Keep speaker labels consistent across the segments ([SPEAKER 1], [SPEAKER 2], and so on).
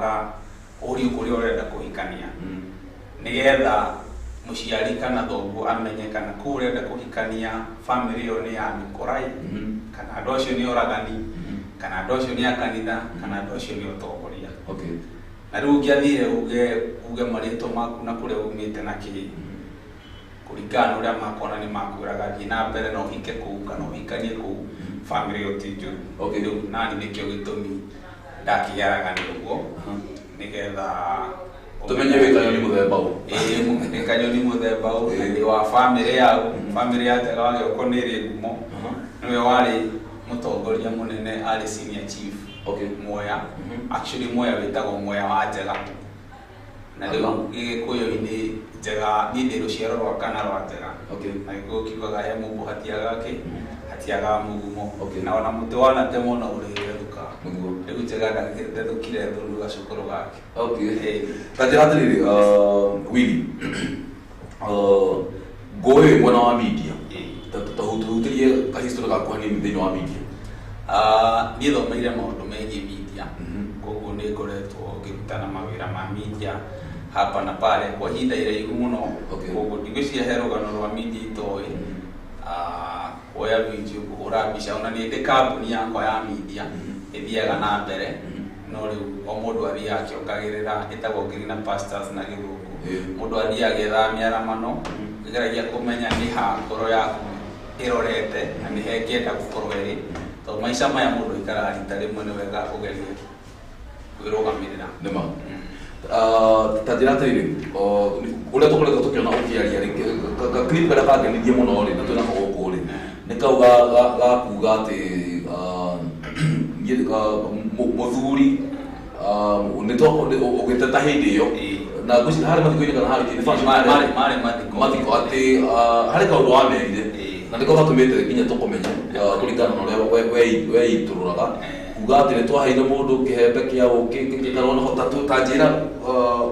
[SPEAKER 1] ũtũmaga ũri kũrĩa ũrenda kũhikania nĩgetha mũciari kana thoguo amenye kana kũu ũrenda kũhikania family ĩyo nĩ ya mĩkorai kana andũ acio nĩ oragani kana andũ acio nĩ a kanitha kana andũ acio nĩ ũtongoria. Na rĩu ũngĩathire uge marĩtwa maku na kũrĩa umĩte na kĩ kũringana na ũrĩa makona nĩ makwĩraga thiĩ na mbere na ũhike kũu kana ũhikanie kũu family ĩyo ti njũru. Rĩu nani nĩkĩo gĩtũmi ndakĩgeraga nĩ ũguo nĩgetha
[SPEAKER 2] tumenye wĩkanyo nĩ mũthemba ũũ.
[SPEAKER 1] Wĩkanyo nĩ mũthemba ũũ na nĩ wa family yao. Family ya Njega wa Gĩoko nĩ ĩrĩ ngumo. Nĩwe warĩ mũtongoria mũnene, arĩ senior chief Mwea. Actually Mwea wĩtagwo Mwea wa Njega. Na rĩu Gĩgĩkũyũ-inĩ Njega nĩ ndĩ rũciaro rwa kana rwa Njega. Na gĩkũyũ kiugaga he mũmbu hatiaga mũgumo. Na ona mũtĩ wanatemwo no ũrĩgethũka. Rĩu Njega ndagĩthethũkire thũru gacũkũrũ gake.
[SPEAKER 2] Ta njĩra atĩrĩrĩ, Willy, ngũĩ mwena wa media, ta hutĩrie kahistory gaku hanini thĩinĩ wa media.
[SPEAKER 1] Niĩ thomeire maũndũ megiĩ media, koguo nĩ ngoretwo ngĩrutana mawĩra ma media hapa na pale kwa ihinda iraihu mũno. Koguo ndigwĩciria he rũgano rwa media itoĩ, kuoya video, kũhũra mbica, ona nĩ ndĩ kambuni yakwa ya media ĩthiaga na mbere, no rĩu o mũndũ athiaga akĩongagĩrĩra, ĩtagwo Greener Pastures na Gĩthũngũ. Mũndũ athiaga agĩethaga mĩaramano, ĩgeragia kũmenya nĩ ha ngoro yaku ĩrorete na nĩ he ngĩenda gũkorwo ĩrĩ. Tondũ maica maya mũndũ aikaraga rita rĩmwe nĩ wega kũgeria kwĩrũgamĩrĩra.
[SPEAKER 2] Nĩma. Ta njĩra atĩrĩrĩ, ũrĩa tũkoretwo tũkĩona ũkĩaria rĩ, clip karĩa kangenirie mũno rĩ na twĩna gũkũ rĩ, nĩ kau ga kuga atĩ mũthuri ũgĩteta hĩndĩ ĩyo na harĩ mathiko-inĩ kana harĩ mathiko atĩ harĩ kaũndũ wamerire na nĩko gatũmĩte nginya tũkũmenye kũringana na ũrĩa weitũrũraga kuga atĩ nĩ twaheire mũndũ kĩhembe kĩa ũkĩ karona ta njĩra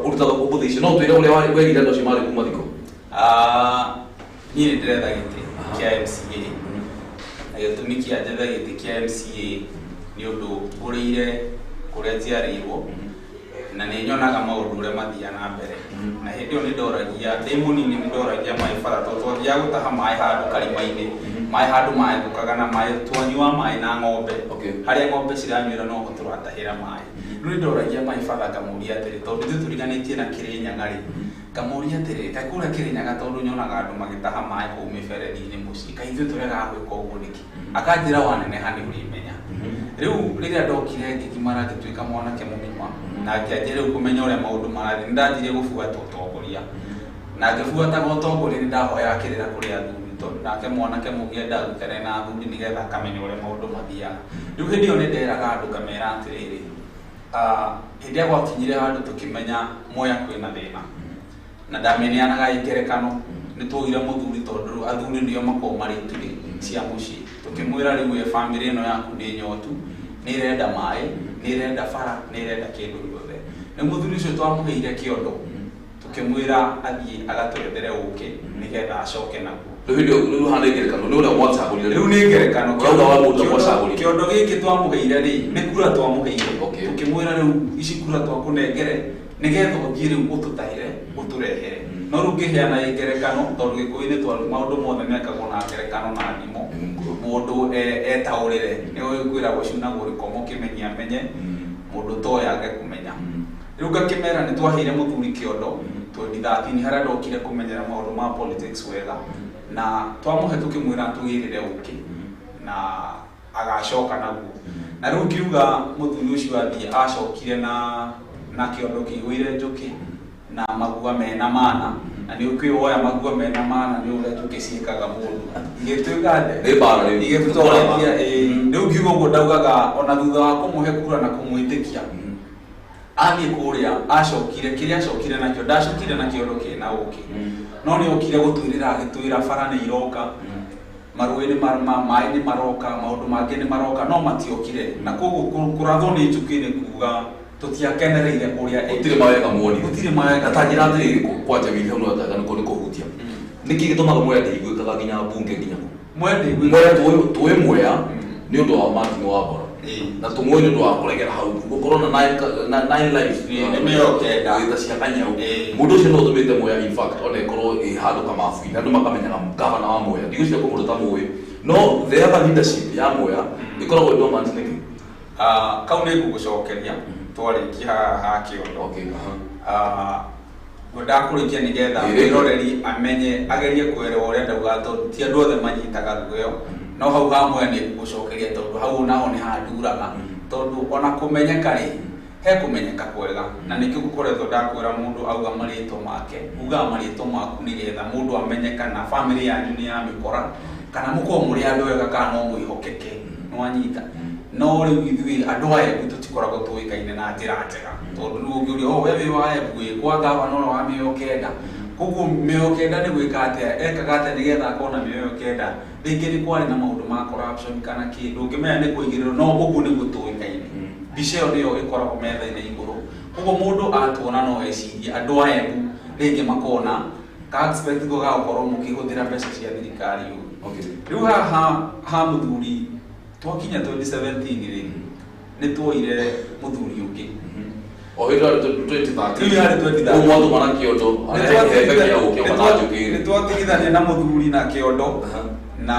[SPEAKER 2] ũrutaga ũbũthĩ icio, no twĩre ũrĩa werire andũ acio marĩ kuma thiko.
[SPEAKER 1] Niĩ nĩ ndĩretha gĩtĩ kĩa MCA na gĩtũmi kĩa njethe gĩtĩ kĩa MCA nĩ ũndũ ngũrĩire kũrĩa njiarĩirwo na nĩ nyonaga maũndũ ũrĩa mathiaga na mbere. Na hĩndĩ ĩyo nĩ ndoragia, ndĩ mũnini nĩ ndoragia maĩ bara, tondũ twathiaga gũtaha maĩ handũ karima-inĩ, maĩ handũ mahethũkaga na maĩ twanyua maĩ na ng'ombe, harĩa ng'ombe ciranyuĩra no ho tũratahĩra maĩ. Rĩu nĩ ndoragia maĩ bara ngamoria atĩrĩ, tondũ ithuĩ tũriganĩtie na Kĩrĩnyaga rĩ, ngamoria atĩrĩ, kaĩ kũrĩa Kĩrĩnyaga tondũ nyonaga andũ magĩtaha maĩ kũu mĩberethi-inĩ mũciĩ, kaĩ ithuĩ tũregaga gwĩka ũguo nĩkĩ? Akanjĩra waneneha nĩ ũrĩmenya. Rĩu rĩrĩa ndokire ngĩgimara ngĩtuĩka mwanake mũgima na ngĩanjia rĩu kũmenya ũrĩa maũndũ marathiĩ, nĩ ndanjirie gũbuata ũtongoria na ngĩbuataga ũtongoria nĩ ndahoyaga kĩrĩra kũrĩ athuri, tondũ nake mwanake mũgĩ ndarutane na athuri nĩgetha akamenya ũrĩa maũndũ mathiaga. Rĩu hĩndĩ ĩyo nĩ nderaga andũ ngamera atĩrĩrĩ, hĩndĩ ĩrĩa gwakinyire handũ tũkĩmenya Mwea kwĩna thĩna na ndameneanaga ngerekano, nĩ tuoire mũthuri tondũ athuri nĩo makoragwo marĩ itugĩ cia mũciĩ, tũkĩmwĩra rĩu family ĩno yaku nĩ nyotu, nĩ ĩrenda maĩ, nĩ ĩrenda bara, nĩ ĩrenda kĩndũ gĩothe. Nĩ mũthuri ũcio twamũheire kĩondo, tũkĩmwĩra athiĩ agatwethere ũkĩ nĩgetha acoke naguo.
[SPEAKER 2] Rĩu hana ngerekano nĩ ũrĩa mwacagũrire.
[SPEAKER 1] Rĩu nĩ ngerekano, kĩondo gĩkĩ twamũheire rĩ nĩ kura twamũheire, tũkĩmwĩra rĩu ici kura twakũnengere nĩgetha ũthiĩ rĩu ũtũtahĩre ũtũrehere. No rĩu ngĩheana ngerekano, tondũ Gĩkũyũ-inĩ maũndũ mothe mekagwo na ngerekano na thimo, mũndũ etaũrĩre, nĩ kwĩragwo cunagwo gĩkomo kĩmenyi amenye, mũndũ toĩ age kũmenya. Rĩu ngakĩmera nĩ twaheire mũthuri kĩondo 2013 harĩa ndokire kũmenyera maũndũ ma politics wega, na twamũhe tũkĩmwĩra tũgĩrĩre ũkĩ na agacoka naguo. Na rĩu ngiuga mũthuri ũcio athiĩ acokire na kĩondo kĩihũire njũkĩ na magua mena mana, na nĩ ũkĩwoya magua mena mana nĩ ũrĩa njũkĩ ciĩkaga mũndũ. Igĩtuĩka igĩtũtwarithia, rĩu ngiuga ũguo ndaugaga ona thutha wa kũmũhe kura na kũmwĩtĩkia athiĩ kũrĩa acokire, kĩrĩa acokire nakĩo, ndacokire na kĩondo kĩna ũkĩ, no nĩ okire gũtwĩrĩra agĩtwĩra bara nĩ iroka, marũĩ maĩ nĩ maroka, maũndũ mangĩ nĩ maroka, no matiokire. Na koguo kũrathwo nĩ njũkĩ nĩ kuga tũtiakenereire ũrĩa
[SPEAKER 2] gũtirĩ mawega muoni,
[SPEAKER 1] gũtirĩ mawega.
[SPEAKER 2] Ta njĩra atĩrĩrĩ kwanja Willy no ataga nĩ kũhutia nĩkĩ gĩtũmaga Mwea ndĩiguĩkaga nginya bunge nginya
[SPEAKER 1] Mwea ndĩiguĩkaga
[SPEAKER 2] tũĩ Mwea nĩ ũndũ wa Martin Wambora na tumuone ndo akoregera hau gukorona 9 lives
[SPEAKER 1] niyo kenda
[SPEAKER 2] ita cia kanyau mundu cio no tumite moya in fact one korwo handu kama afu na ndo makamenya gavana wa moya ndigusha ko mundu ta moya no the other leadership ya moya ikoragwo ndo mantineki
[SPEAKER 1] kaune gugucokeria twarikia ha kiondo
[SPEAKER 2] okay
[SPEAKER 1] ndakurikia nigetha wiroreri amenye agerie kwera uria ndauga ti andu othe manyitaga ruyo no hau hamwe ni gucokeria tondu hau naho ni handuraga tondu ona kumenyeka ri he kumenyeka kwega na nikio gukoretwo ndakwira mundu auga marito make uga marito maku nigetha mundu amenyeka na family yanyu ni ya mikora kana muko muri andu wega kana no mwihokeke nwanyita no ri withui andu aya tutikoragwo tuikaine na njira njega tondu ngiuria wewe wae bwe kwa gavana no wa mĩo kenda koguo mĩo kenda ni gwika atia ekaga atia nigetha akona mĩo kenda ringi ni kwari na maundu ma corruption kana kindu ngimenya ni kuigirira no koguo ni gutuikaine bica ĩyo niyo ikoragwo metha-inĩ iguru koguo mundu atuona no eciria andu aya ringi makona ka expect go gakorwo mukihuthira mbeca cia thirikari riu ha muthuri twakinya 2017 ri ni tuoire muthuri ungi
[SPEAKER 2] o hira 2013
[SPEAKER 1] riu hari 2013
[SPEAKER 2] mwandu mana kiondo
[SPEAKER 1] ni twatigithania na muthuri na kiondo na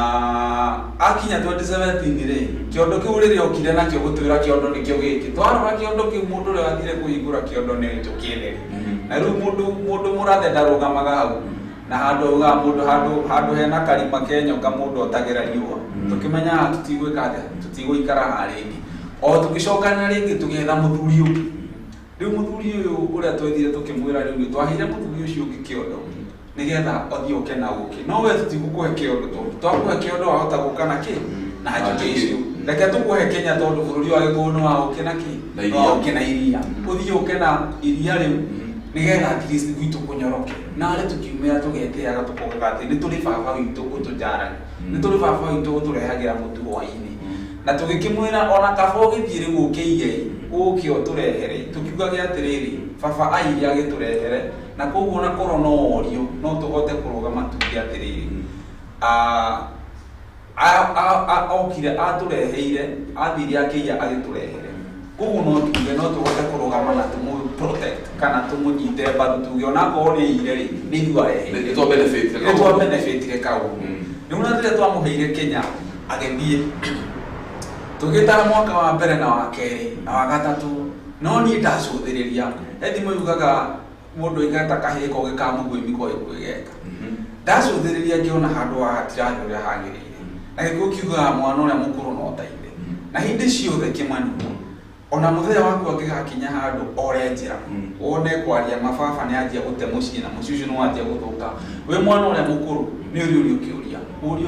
[SPEAKER 1] akinya 2017 ri kiondo kiu riri okire na kio gutwira kiondo nikio giki twarora kiondo kiu mundu ri wathire kuhingura kiondo ni tukireri na riu mundu murathe ndarugamaga hau na handu hena karima kenyoka mundu otagira riua tukimenya tutigwika tutigwikara haringi o tukicokana ringi tugetha muthuri ungi riu muthuri uyu uria twethire tukimwira riu twahire muthuri ucio ungi kiondo nigetha othio kena uki no we tutigukuhe kiondo twakuhe kiondo ahota gukana ki na hajuke icio reke tukuhe Kenya tondu bururi wa gikuno wa ukena ki no ukena iria uthio kena iria riu nigetha at least gwitu kunyoroke na ari tukiumira tugeteaga tukogaga ati ni tuli baba witu utujara ni tuli baba witu uturehagira mutu hwaini na tugikimwira ona kabo githire gukiige ukio turehere tukiugaga atiriri baba airi agiturehere na koguo na korona orio no tugote kurugama tuki atiriri okire atureheire athiri akiya agiturehere koguo no tuge no tugote kurugama na tumu protect kana tumunyite bado tuge ona ko ni ire ni duae
[SPEAKER 2] ni to benefit
[SPEAKER 1] ke kawo ni una tire twamuheire Kenya agethie tugitara mwaka wa mbere na wa keri na wa gatatu no ni ndacuthiriria ethi moigaga mundu igata kahiko gikamugu imiko igeka ndacuthiriria kiona handu wa hatira uria hagirire na giko kiuga mwana uria mukuru no taide na hindi ciothe kimani ona muthenya waku akigakinya handu ore njira one kwaria mababa ni anjia gute mucii na muciu no anjia guthuka we mwana uria mukuru ni uri ukiuria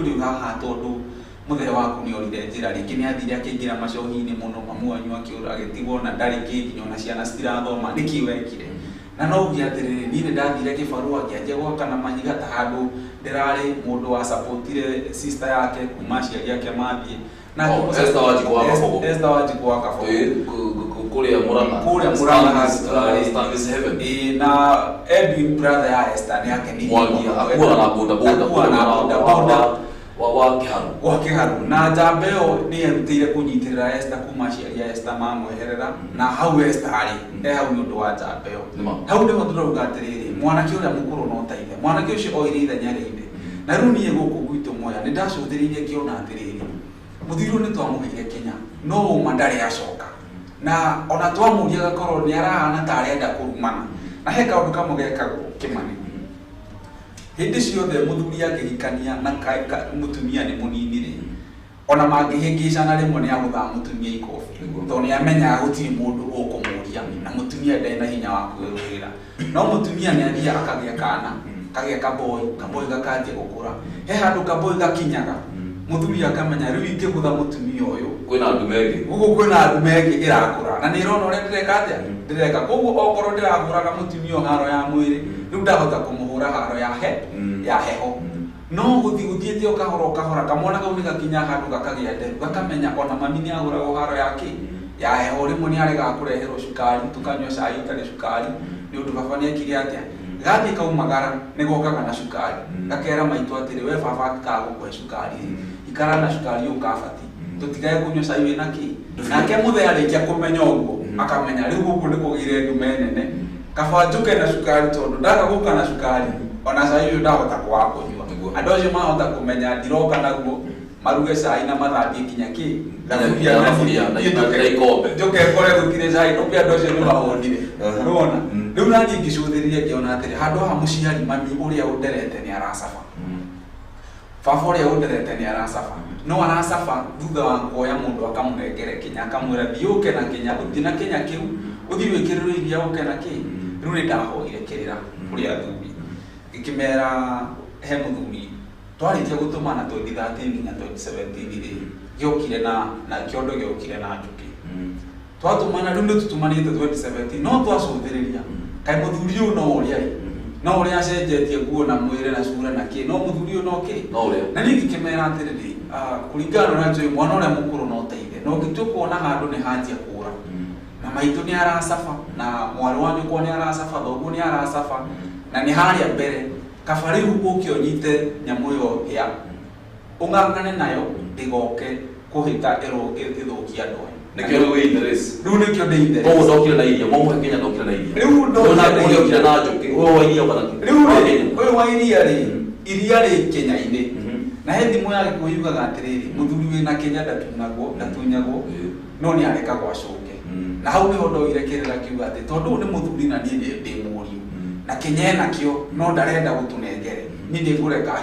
[SPEAKER 1] uri haha tondu muthenya waku ni orire njira ringi ni athire akiingira macohi-ini muno mamu wanyu akiura agitigwo na ndari kingi ona ciana citirathoma niki wekire na no ugia atiriri ni ndathire kibarua kianjia gwaka na mahiga ta handu ndirari mundu wa supportire sister yake kuma ciari yake mathie na
[SPEAKER 2] Esther Wanjiku wa Kabogo kuria Murang'a Stanley's Heaven
[SPEAKER 1] na Edwin brother ya Esther ni yake ni
[SPEAKER 2] akuwa na boda wa Kiharu
[SPEAKER 1] na Jambeo ni erutire kunyitirira Esther kuma ciari ya Esther mamweherera na hau Esther ari hau ni undu wa Jambeo hau ni mundu rauga atiriri mwanake uria mukuru no taithe mwanake ucio oire ithenya rinde na riu nie guku gwitu moya ni ndacuthiririe kiona atiriri muthiru ni twamuheire Kenya no mandari acoka na ona twamuria gakorwo ni arahana ta arenda kurumana na he kaundu kamwe gekagwo Kimani hindi ciothe muthuri akihikania na mutumia ni munini ri ona mangihingicana rimwe ni agutha mutumia ikofi to ni amenya gutiri mundu ukumuria na mutumia ndena hinya wa kwirurira no mutumia ni athia akagia kana kagia kaboi gakanjia gukura he handu kaboi gakinyaga muthuri akamenya riu ingigutha mutumia uyu
[SPEAKER 2] kwina andu mengi
[SPEAKER 1] gugu kwina andu mengi irakura na ni rona uri ndireka atia ndireka koguo okorwo ndirakuraga mutumia haro ya mwiri riu ndahota kumuhura haro ya heho no guthiete ukahora kamona kau ni gakinya handu gakagia nderu gakamenya ona mami ni aguragwo haro yake ya heho rimwe ni arega kureherwo cukari tukanywa cai utari cukari ni undu baba ni akiri atia gathi kaumagara ni gokaga na cukari gakera maitu atiri we baba akagukwe cukari ikara na cukari ukabati tutigaye kunywa cai wina ki nake muthe arikia kumenya uguo akamenya riu guku ni kugire ndume nene kaba njuke na cukari tondu ndaga guka na cukari ona cai uyu ndahota kwaga kunywa andu acio mahota kumenya ndiroka naguo maruge cai na mathambie kinya ki
[SPEAKER 2] na ikombe
[SPEAKER 1] njuke kore gutire cai nuke andu acio ni mahondire urona riu nani ngicuthirie ngiona atiri handu ha muciari mami uria underete ni aracafa baba uria underete ni aracafa no aracafa thutha wa kuoya mundu akamunengere kinya akamwira thiuke na kinya uthi na kinya kiu uthi wikiriro iria uke na ki riu ni ndahoire kirira uria thumbi ikimera he muthuri twarikia gutumana 2013 nginya 2017 ri giokire na kiondo giokire na njuki twatumana riu nitutumanite 2017 no twacuthiriria kai muthuri uyu no uria no uria acenjetie nguo na mwire na sura na ki no muthuri uyu no ki
[SPEAKER 2] no uria
[SPEAKER 1] na ningi kimera atiriri kuringana na njoi mwana uria mukuru no teithe no ngitukuona handu ni hanjia kura na maitu ni aracafa na mwari wanyu kwa ni aracafa thogu ni aracafa na ni haria mbere kabari uke onyite nyamu yo ya ungangane nayo ndigoke kuhita ithukia andu
[SPEAKER 2] nikio ni interest
[SPEAKER 1] riu nikio ndi interest
[SPEAKER 2] o ndokire na iria mo Kenya ndokire na iria
[SPEAKER 1] riu
[SPEAKER 2] ndokire na njuki o iria kana
[SPEAKER 1] riu uyu wa iria ri Kenya-ini na he thimu yake kuyugaga atiriri muthuri wina Kenya ndatunyagwo no ni areka gwacuke na hau ni hondo irekerera kiuga ati tondu ni muthuri na ni ndi muriu na Kenya nakio no ndarenda gutunengere ni ndi kureka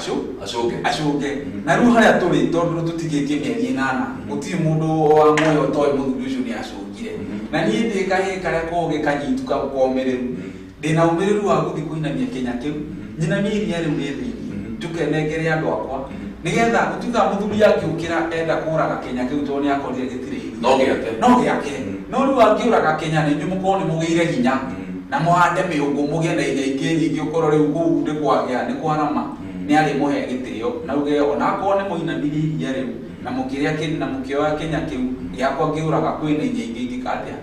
[SPEAKER 1] acuke na riu haria turi tondu tutigitie mieri 8 gutiri mundu wa moyo toy muthuri ucio ni acukire na ni ndi kahe kare koge kanyituka gukomereru ndina umiriru wa guthi kuinamia Kenya kiu nyina mieri ari uri njuke nengere andu akwa nigetha utuga muthuri yake ukira enda kuraga Kenya kiu toni akorire gitiri no giake no riu angiuraga Kenya ni nyumukoni mugire hinya na muhande miungu mugie na inya ingi nyingi ukoro riu kuu ndi kwagia ni kwarama ni ari muhe gitio na uge ona ko ni muinamiri ya riu na mukiria kini na mukioya Kenya kiu yakwa ngiuraga kwina inya ingi ngikadia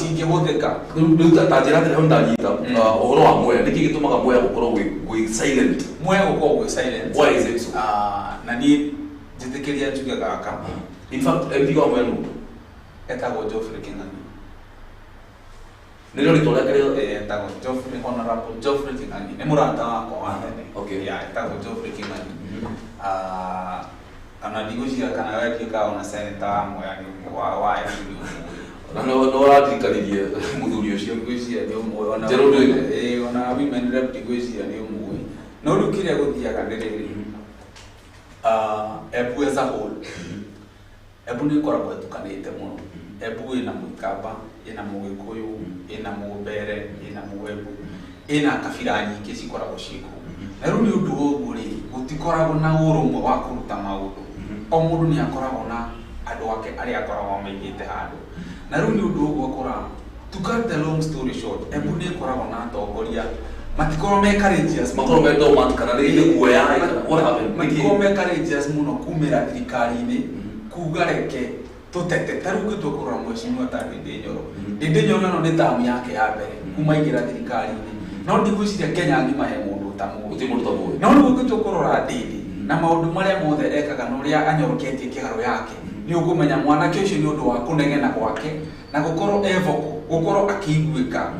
[SPEAKER 1] ingihũthĩka
[SPEAKER 2] riu ta njĩra atĩ ndanyita ũhoro wa Mwea nĩkĩ gĩtũmaga Mwea gũkorwo gwĩ silent
[SPEAKER 1] Mwea gũkorwo gwĩ silent
[SPEAKER 2] why is it so
[SPEAKER 1] na niĩ njĩtĩkĩria njuge gaka
[SPEAKER 2] in fact MP wa Mwea nũ
[SPEAKER 1] etagwo Geoffrey Kĩng'ang'i
[SPEAKER 2] nĩrĩo rĩtwa rĩake rĩothe
[SPEAKER 1] etagwo Honorable Geoffrey Kĩng'ang'i nĩ mũrata wakwa wa tene etagwo Geoffrey Kĩng'ang'i kana ndigũcira kana wetĩka ona senator wa Mwea wa
[SPEAKER 2] no ratirikanirie muthuri ucio
[SPEAKER 1] ngwiciria ni umwe ona ona women rep ngwiciria ni umwe no riu kiria guthiaga ni riri Embu as a whole Embu ni koragwo etukanite muno Embu ina Mũikamba ina Mũgĩkũyũ ina Mũmbere ina Mũembu ina kabira nyingĩ cikoragwo ciku na riu ni undu ũguo ri gutikoragwo na ũrũmwe wa kũruta maũndũ o mũndũ ni akoragwo na andu ake aria akoragwo maigĩte handu na riu ni undu uguo kora to cut the long story short Embu ni koragwo na atongoria matikorwo me courageous
[SPEAKER 2] makorwo me dormant kana rĩngĩ kuoya what happened
[SPEAKER 1] matikorwo me courageous muno kumĩra thirikari-inĩ kuga reke tutete ta riu ngĩtũkũrora mheshimiwa ta Ndindi Nyoro ĩno nĩ tamu yake ya mbere kuma aingĩra thirikari-inĩ no ndigwĩciria Kenya ng'ima he mũndũ ta mũndũ no riu ngĩtũkũrora Ndindi na maũndũ marĩa mothe ekaga na ũrĩa anyoroketie kĩharo yake ni ukumenya mwanake ucio ni undu wa kunegena gwake na gukorwo evoko gukorwo akiiguika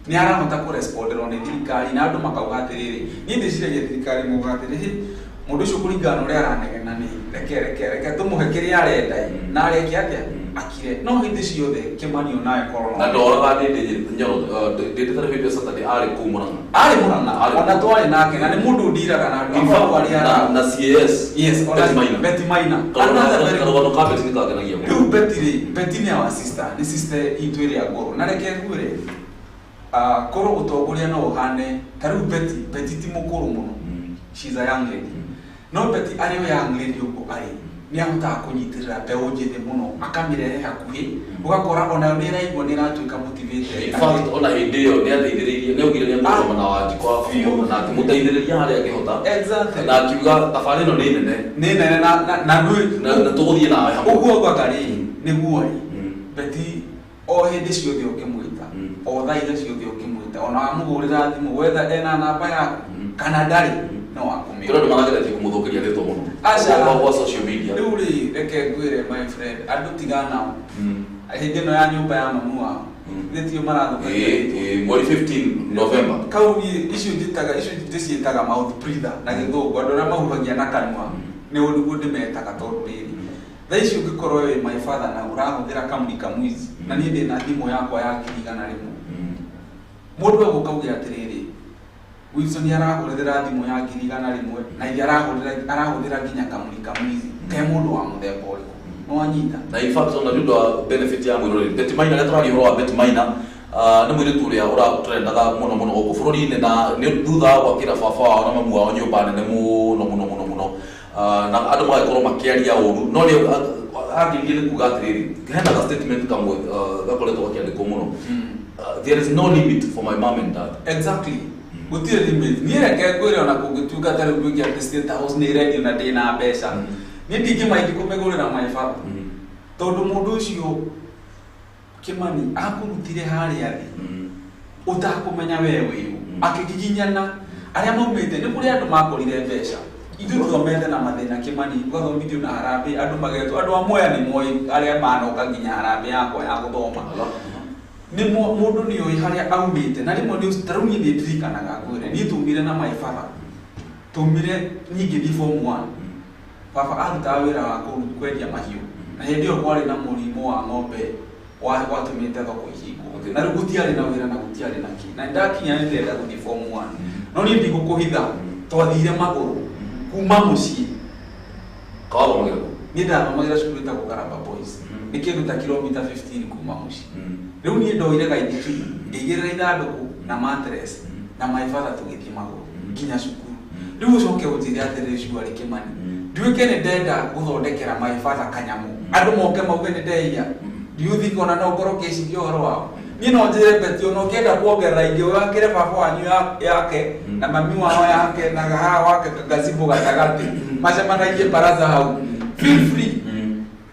[SPEAKER 1] ni arahota ku responderwo ni thirikari na andu makauga atiriri ni ndiciragia thirikari muga atiriri mundu ucio kuringana uria aranegena ni reke tumuhe kiria arenda na areke atia akire no hindi ciothe Kimani onaye korwo
[SPEAKER 2] na ndoraga Ndindi Nyoro Ndindi tare video Saturday ari ku Murang'a
[SPEAKER 1] ona twari nake na ni mundu ndiraga na andu
[SPEAKER 2] na CS
[SPEAKER 1] yes Betty Maina
[SPEAKER 2] kana carpet ni kagenagia
[SPEAKER 1] riu Betty ni our sister ni sister itu iri agoro na reke ngure koro gutongoria no uhane tariu Betty ti mukuru muno she's a young lady no Betty ari young lady uko ari ni amuta kunyitirira mbeu njithi muno akamirehe hakuhi ugakora ona ni raigwo ni ratuika motivated
[SPEAKER 2] in fact ona hindi iyo ni ateithiririe ni ugire ni amũrũma na Wanjiku na akĩmũteithĩrĩria harĩa angĩhota
[SPEAKER 1] exactly
[SPEAKER 2] na akiuga thabarĩ ĩno nĩ nene na tũgũthiĩ nawe hamwe
[SPEAKER 1] ũguo gwakari nĩ guoyi Betty o hindi ciothe ũkĩmwĩta o thaa iria ciothe ũkĩmwĩta ona wamũhũrĩra thimũ wetha ena namba yaku kana ndarĩ no akumira
[SPEAKER 2] kira ndo magagera kumuthukiria rito muno kwa social media
[SPEAKER 1] riu ri reke ngwire my friend andu tigana ahinde no ya nyumba ya mamu wao nitio marathukagia
[SPEAKER 2] mweri 15 November
[SPEAKER 1] kauni icio ndiciitaga mouth breather na githungu andu na mahuhagia na kanua ni undu ndimetaga tondu riri tha icio ngikorwo we my father na urahuthira kamurika mwizi na nie ndina thimu yakwa ya kirigana rimwe mundu egukaugia atiriri Wilson arahuthira thimu ya kirigana rimwe na iria arahuthira nginya kamurika mwizi ke mundu wa muthemba uriku no anyita
[SPEAKER 2] na in fact ona ndudo benefit ya mwirori bet miner na turari horo wa bet miner ni mwiri turia uratrendaga muno muno guku bururi-ini na ni thutha wa kira baba wao na mamu wao nyumba nene muno na andu magakorwo makiaria uru no ni agirire kuga atiriri hena the statement kamwe gakoretwo gakiandikwo muno there is no limit for my mom and dad.
[SPEAKER 1] Exactly. Gutire limit ni reke kwire ona kungituka tare kuingia state house ni ready na dina mbeca ni ndiki maiki kumegurira my father tondu mundu ucio Kimani akurutire haria ri utakumenya wewe akigiginyana aria maumite ni kuri andu makorire mbeca ithu thomete na mathina Kimani gwathomithio na harambe andu mageto andu amwe ni moi aria manoka nginya harambe yakwa ya guthoma ni mundu ni oi haria aumite na rimwe ni tarunyi ni ndirikanaga kwire ni tumire na my father tumire nyingi di form 1 baba aruta wira wa kwendia mahiu na hindi yo kwari na murimo wa ng'ombe watumite thoko ihingo na gutiari na wira na gutiari na ki na ndakinya ni ndenda guthi form 1 no ni ndigukuhitha twathire maguru kuma mucii
[SPEAKER 2] kawa magero
[SPEAKER 1] ni ndamagira cukuru ta Kukaramba Boys ni kindu ta kilomita 15 kuma mucii riu ni ndoire gaithiki ngigirira ithanduku na mattress na my father tugithie maguru nginya cukuru riu ucoke utire atiriri ciuari Kimani ndiuke ni ndenda guthondekera my father kanyamu andu moke mauge ni ndeia ndiuthi kona no ngoro kesi kio horo wao ni no njire betio no kenda kuongerera ingi wakire baba wanyu yake na mami wao yake na gaha wake gazibo gatagati macemanagie baraza hau feel free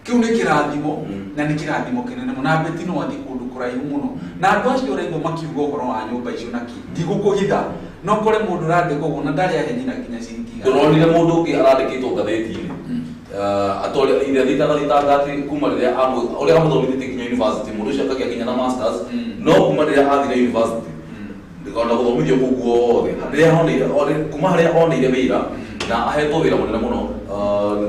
[SPEAKER 1] kiu ni kirathimo na ni kirathimo kinene muno na beti no athi kundu kuraihu muno na andu acio raigo makiuga horo wa nyumba icio naki ndigukugitha no kore mundu randiko guna ndari aheni na kinya ciringi
[SPEAKER 2] ndonire mundu ungi arandikitwo ngatheti-ini atole ire thitangati kuma riria uria amuthomithĩtie kinya university mundu ucio akagia kinya na masters no kuma riria athire university ndikona guthomithio kũu guothe riria honire kuma haria onire wira na ahetwo wira munene muno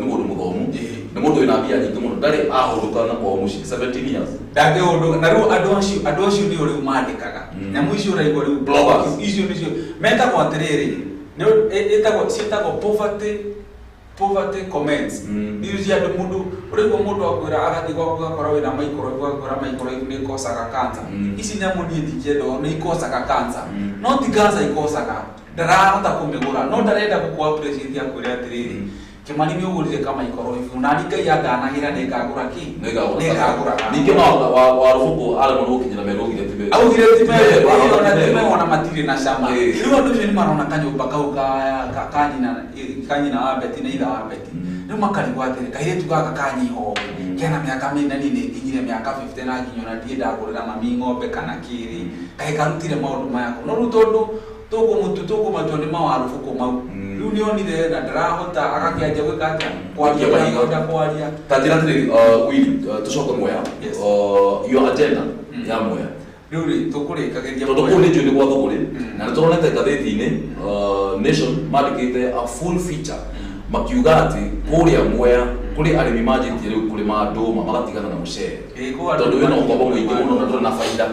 [SPEAKER 2] ni mundu muthomu ni mundu wina mbia nyingi muno ndari ahuruka na kwa muci 17 years
[SPEAKER 1] ndage undu na riu andu acio ni uri mandikaga na mwicio raigo riu bloggers icio nicio meta kwa atiriri ni etagwo poverty comments niuzi andu mundu uriko mundu akwira agathi gwakora wina maikoro gwakora maikoro ni kosaga cancer ici nyamu ni ndikendo ni kosaga cancer no ti cancer ikosaga ndarahota kumigura no ndarenda gukwa president ya kwira atiriri Kimani ni ugurire kama ikoro ifu na ndika ya nganagira ne ngagura ki ne ngagura
[SPEAKER 2] ninge wa rufuko ale muno ukinyira merugire tibe
[SPEAKER 1] au gire tibe na tibe wana matiri na shamba riu andu ni marona kanyumba kau kanyina wa beti na ira wa beti riu makari gwatire kaire tugaga kanyiho kena miaka minani ni nginyire miaka 50 na nginyo na ndie ndagurira mami ng'ombe kana kiri kai karutire maundu mayako no rutondu tuko matoni mawarufuko mau riu ni onire na ndarahota agakianja gwikata kwaria kwaria
[SPEAKER 2] tatirati tucoke Mwea your agenda ya Mwea
[SPEAKER 1] riu ri tukurikagiria
[SPEAKER 2] tondu kuu ni njui gwa thuguri na ni turonete ngatheti-ini Nation mandikite a full feature makiuga ati kuria Mwea kuri arimi manjitie riu kurima nduma magatigana na mucere tondu wina ukombo mwingi muno na nduri na faida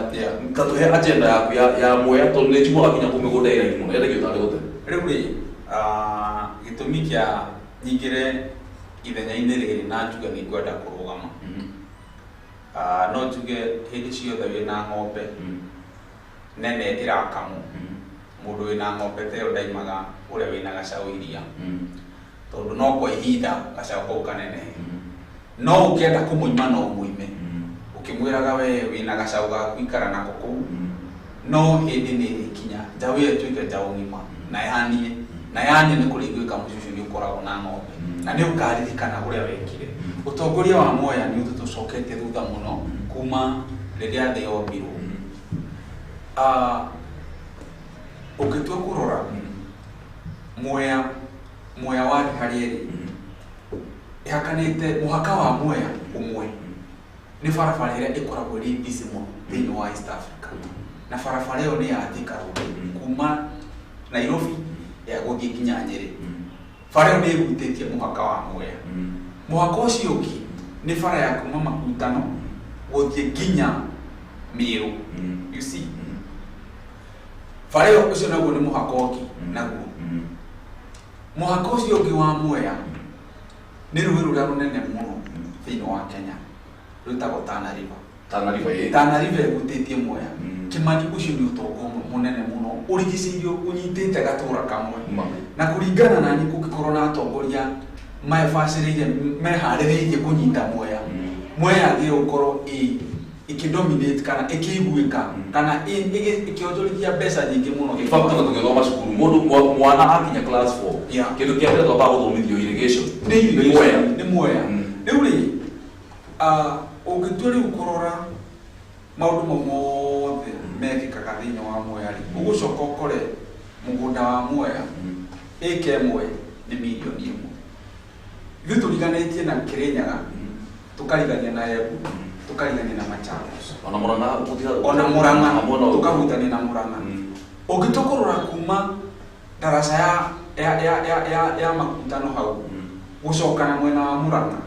[SPEAKER 2] katuhe agenda yaku ya Mwea tondu ni njiguaga kinya kumigunda iraini muno endagio tari gute
[SPEAKER 1] riu ri gitumi kia nyingire ithenya-ini riri na njuge ni ngwenda kurugama no njuge hindi ciothe wina ng'ombe nene irakamu mundu wina ng'ombe teyo ndaimaga uria wina gacaũ iria tondu no kwa ihinda gacaũ kau kanene no ukienda kumuima no umuime ukimwiraga we wina gacaũ gaku ikara nako kuu no hindi ni ikinya njaũ iyo tuike njaũ ng'ima na yanie ni kuringwika mucucu ni ukoragwo na ng'ombe na ni ukaririkana uria wekire utongoria wa Mwea ni utucokete thutha muno kuma riria thi yombirwo ukitua kurora
[SPEAKER 3] Mwea wa hariri ihakanite muhaka wa Mwea umwe ni barabara ĩrĩa ĩkoragwo ĩrĩ busy mũno thĩinĩ wa East Africa na barabara ĩyo nĩ ya Thika Road kuma Nairobi ya gũthiĩ nginya Nyeri. Bara ĩyo nĩ ĩhutĩtie muhaka wa Mwea. Muhaka ũcio ũngĩ nĩ bara ya kuma Makutano gũthiĩ nginya Meru. You see, bara ĩyo ũcio naguo nĩ muhaka ũngĩ naguo. Muhaka ũcio ũngĩ wa Mwea nĩ rũĩ rũrĩa rũnene mũno thĩinĩ wa Kenya rwĩtagwo Tana River. Tana River ĩhutĩtie Mwea. Kimani ũcio nĩ ũtonga mũnene mũno ũrigicĩirio ũnyitĩte gatũra kamwe na kũringana na niĩ kũngĩkorwo na atongoria mebacĩrĩire meharĩrĩirie kũnyita Mwea. Mwea agĩrĩirwo gũkorwo ikidominate kana ikiguika kana ikionjorithia mbeca nyingĩ mũno.
[SPEAKER 2] In fact tũgĩthoma cukuru mũndũ mwana akinya class 4 kĩndũ kĩa mbere twamba gũthomithio irrigation
[SPEAKER 3] nĩ Mwea. Rĩu rĩ ũngĩtua rĩu kũrora maũndũ mothe mekĩkaga thĩinĩ wa Mwea rĩ ũgũcoka ũkore mũgũnda wa Mwea ĩka ĩmwe nĩ milioni 1. Ithuĩ tũriganĩtie na Kĩrĩnyaga tũkarigania na Embu tukarigania na Machakos ona Murang'a tukahutania na Murang'a. Ũngĩtokorora kuma daraca ya Makutano hau gũcoka na mwena wa Murang'a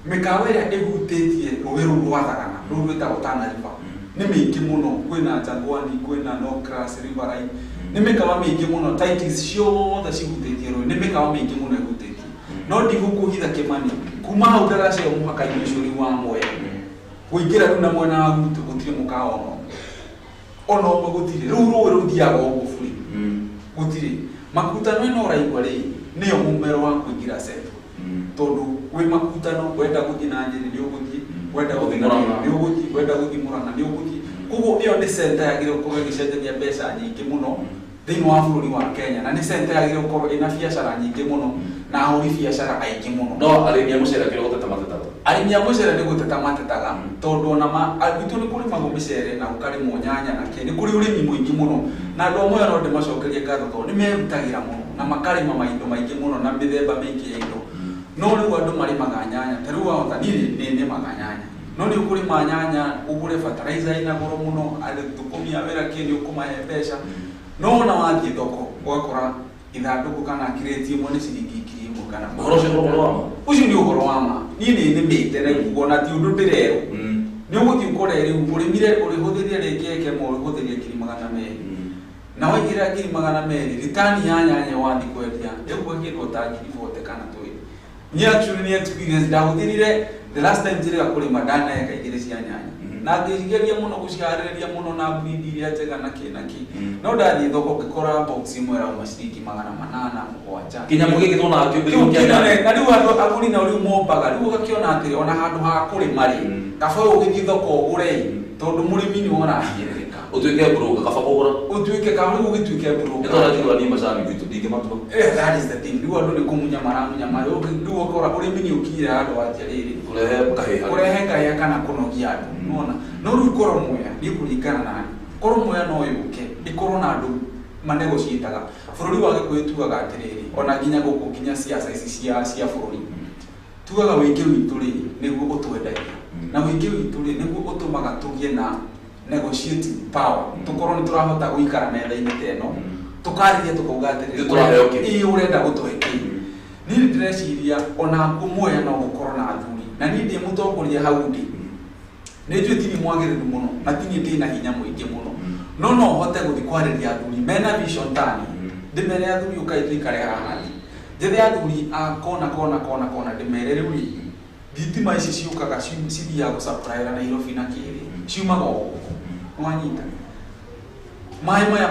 [SPEAKER 3] mĩkawa ĩrĩa ĩhutĩtie rũĩ rũu rwa Thagana rũu rwĩtagwo Tana River nĩ mĩingĩ mũno. Kwĩna Jangwani, kwĩna Norcross, Riverine, nĩ mĩkawa mĩingĩ mũno. Titles ciothe cihutĩtie rũĩ nĩ mĩkawa mĩingĩ mũno ĩhutĩtie. No ndigũkũhitha Kimani kuma hau daraca ĩyo mũhaka-inĩ ũcio rĩu wa Mwea kuingira runa mwena wa gutu gutire mukawa ono gutire ruru ruthiaga ogufuri gutire Makutano ino raigwa ri niyo mumero wa kuingira centro tondu we Makutano kwenda guthi na Nyeri ndio guthi kwenda guthi Murang'a ndio guthi kwenda guthi Murang'a ndio guthi kugo iyo ni center yagire ko gicenjia mbeca nyingi muno thĩinĩ wa bũrũri wa Kenya na ni center yagire ko ina biacara nyingi muno na ahuri biacara aingĩ muno.
[SPEAKER 2] No arĩmi a mũcere kĩrĩa gũteta
[SPEAKER 3] mũcere nĩ gũteta matetaga tondu ona agitũ nĩ kũrĩ magũ mũcere na ũkarĩmwo nyanya na kĩ nĩ kũrĩ ũrĩmi mũingĩ mũno na andũ amwe no ndĩmacokerie ngatho tondũ nĩ merutagĩra mũno na makarĩma maindo maingĩ mũno na mĩthemba mĩingĩ ya indo. No rĩu andũ marĩmaga nyanya ta rĩu wahota niĩ nĩmaga nyanya no nĩ ũkũrĩma nyanya ũgũre fertilizer ina goro mũno thũkũmia wĩra kĩ nĩ ũkũmahe mbeca no na wathiĩ thoko ũgakora ithandũkũ kana kireti ĩmwe nĩ ciringi 1,000 kana ucio nĩ ũhoro wa ma. Niĩ nĩmĩte na kuona ti ũndũ ndĩrerwo nĩ ũgũthiĩ ũkore rĩu ũrĩmire ũrĩhũthĩria rĩngĩ eke mwe ũrĩhũthĩria 200,000 na waingĩra 200,000 ritani ya nyanya wathi kwendia ĩgũkĩrwo ta 40,000 kana 20. Niĩ actually nĩ experience ndahũthĩrire the last time njĩrĩga kũrĩma ndaneka igĩrĩ cia nyanya na ngĩgeria mũno gũciharĩrĩria mũno na breed iria njega na kĩ no ndathiĩ thoko ngĩkora box imwe ĩrauma ciringi 800-700
[SPEAKER 2] kinyamũ gĩkĩ tuonaga kĩũmbĩrĩro kĩa nyanya
[SPEAKER 3] na rĩu andũ agũri na rĩu mombaga rĩu ũgakĩona atĩ ona handũ ha kũrĩma rĩ kaba ũgĩthiĩ thoko ũgũre tondũ mũrĩmi nĩ ũrahinyĩrĩrĩka
[SPEAKER 2] ũtuĩke broker kaba kũgũra
[SPEAKER 3] ũtuĩke kaba rĩu ũgĩtuĩke broker
[SPEAKER 2] nĩ tondũ nginya ni macani gwitũ ndingĩmatua.
[SPEAKER 3] That is the thing. Rĩu andũ nĩ kũmunya maramunya marĩo rĩu ũkora ũrĩmi nĩ ũkinyire handũ atĩa rĩrĩ kũrehe kahĩa kana kũnogia andũ unaona. No rĩu korwo Mwea nĩ kũringana na korwo Mwea no yũke ĩkorwo na andũ manegociataga bũrũri wa Gĩkũyũ tugaga atĩrĩrĩ ona nginya gũkũ nginya siasa ici cia bũrũri tugaga wĩingĩ witũ rĩ nĩguo ũtwendagia na wĩingĩ witũ rĩ nĩguo ũtũmaga tũgĩe na negotiating power tukorwo nĩ tũrahota gũikara metha-inĩ ta ĩno tukarĩria tukauga atĩrĩrĩ ũrenda gũtũhe kĩ. Niĩ ndĩreciria ona Mwea no gũkorwo na athuri na niĩ ndĩ mũtongoria hau ndĩ nĩ njũĩ ti mwagĩrĩru mũno na ti niĩ ndĩ na hinya mũingĩ mũno no hote gũthiĩ kwarĩria athuri mena vision tani ndĩmere athuri ũkaĩ tũikare haha njethe athuri a kona ndĩmere rĩu thitima ici ciũkaga cithiaga gũsupply Nairobi na kĩrĩ ciumaga o wanyita maĩ maya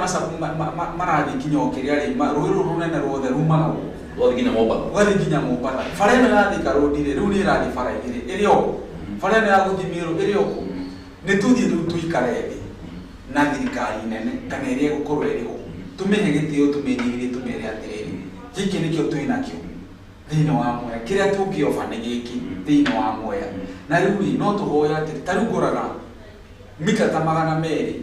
[SPEAKER 3] marathiĩ nginya okĩrĩa rĩ rũĩ rũrũ rũnene rwothe rumaga gũthiĩ nginya Mombatha. Bara ĩno ya Thika Road rĩ rĩu nĩ ĩrathiĩ bara igĩrĩ ĩrĩ o bara ĩno ya gũthiĩ Meru ĩrĩ o nĩ tũthiĩ rĩu tũikare thĩ na thirikari nene kana ĩrĩa ĩgũkorwo ĩrĩ ho tũmĩhe gĩtĩo tũmĩnyihĩrie tũmĩre atĩrĩrĩ gĩkĩ nĩkĩo twĩ nakĩo thĩinĩ wa Mwea kĩrĩa tũngĩoba nĩ gĩkĩ thĩinĩ wa Mwea na rĩu no tũhoya atĩ ta rĩu ngũraga mita ta 200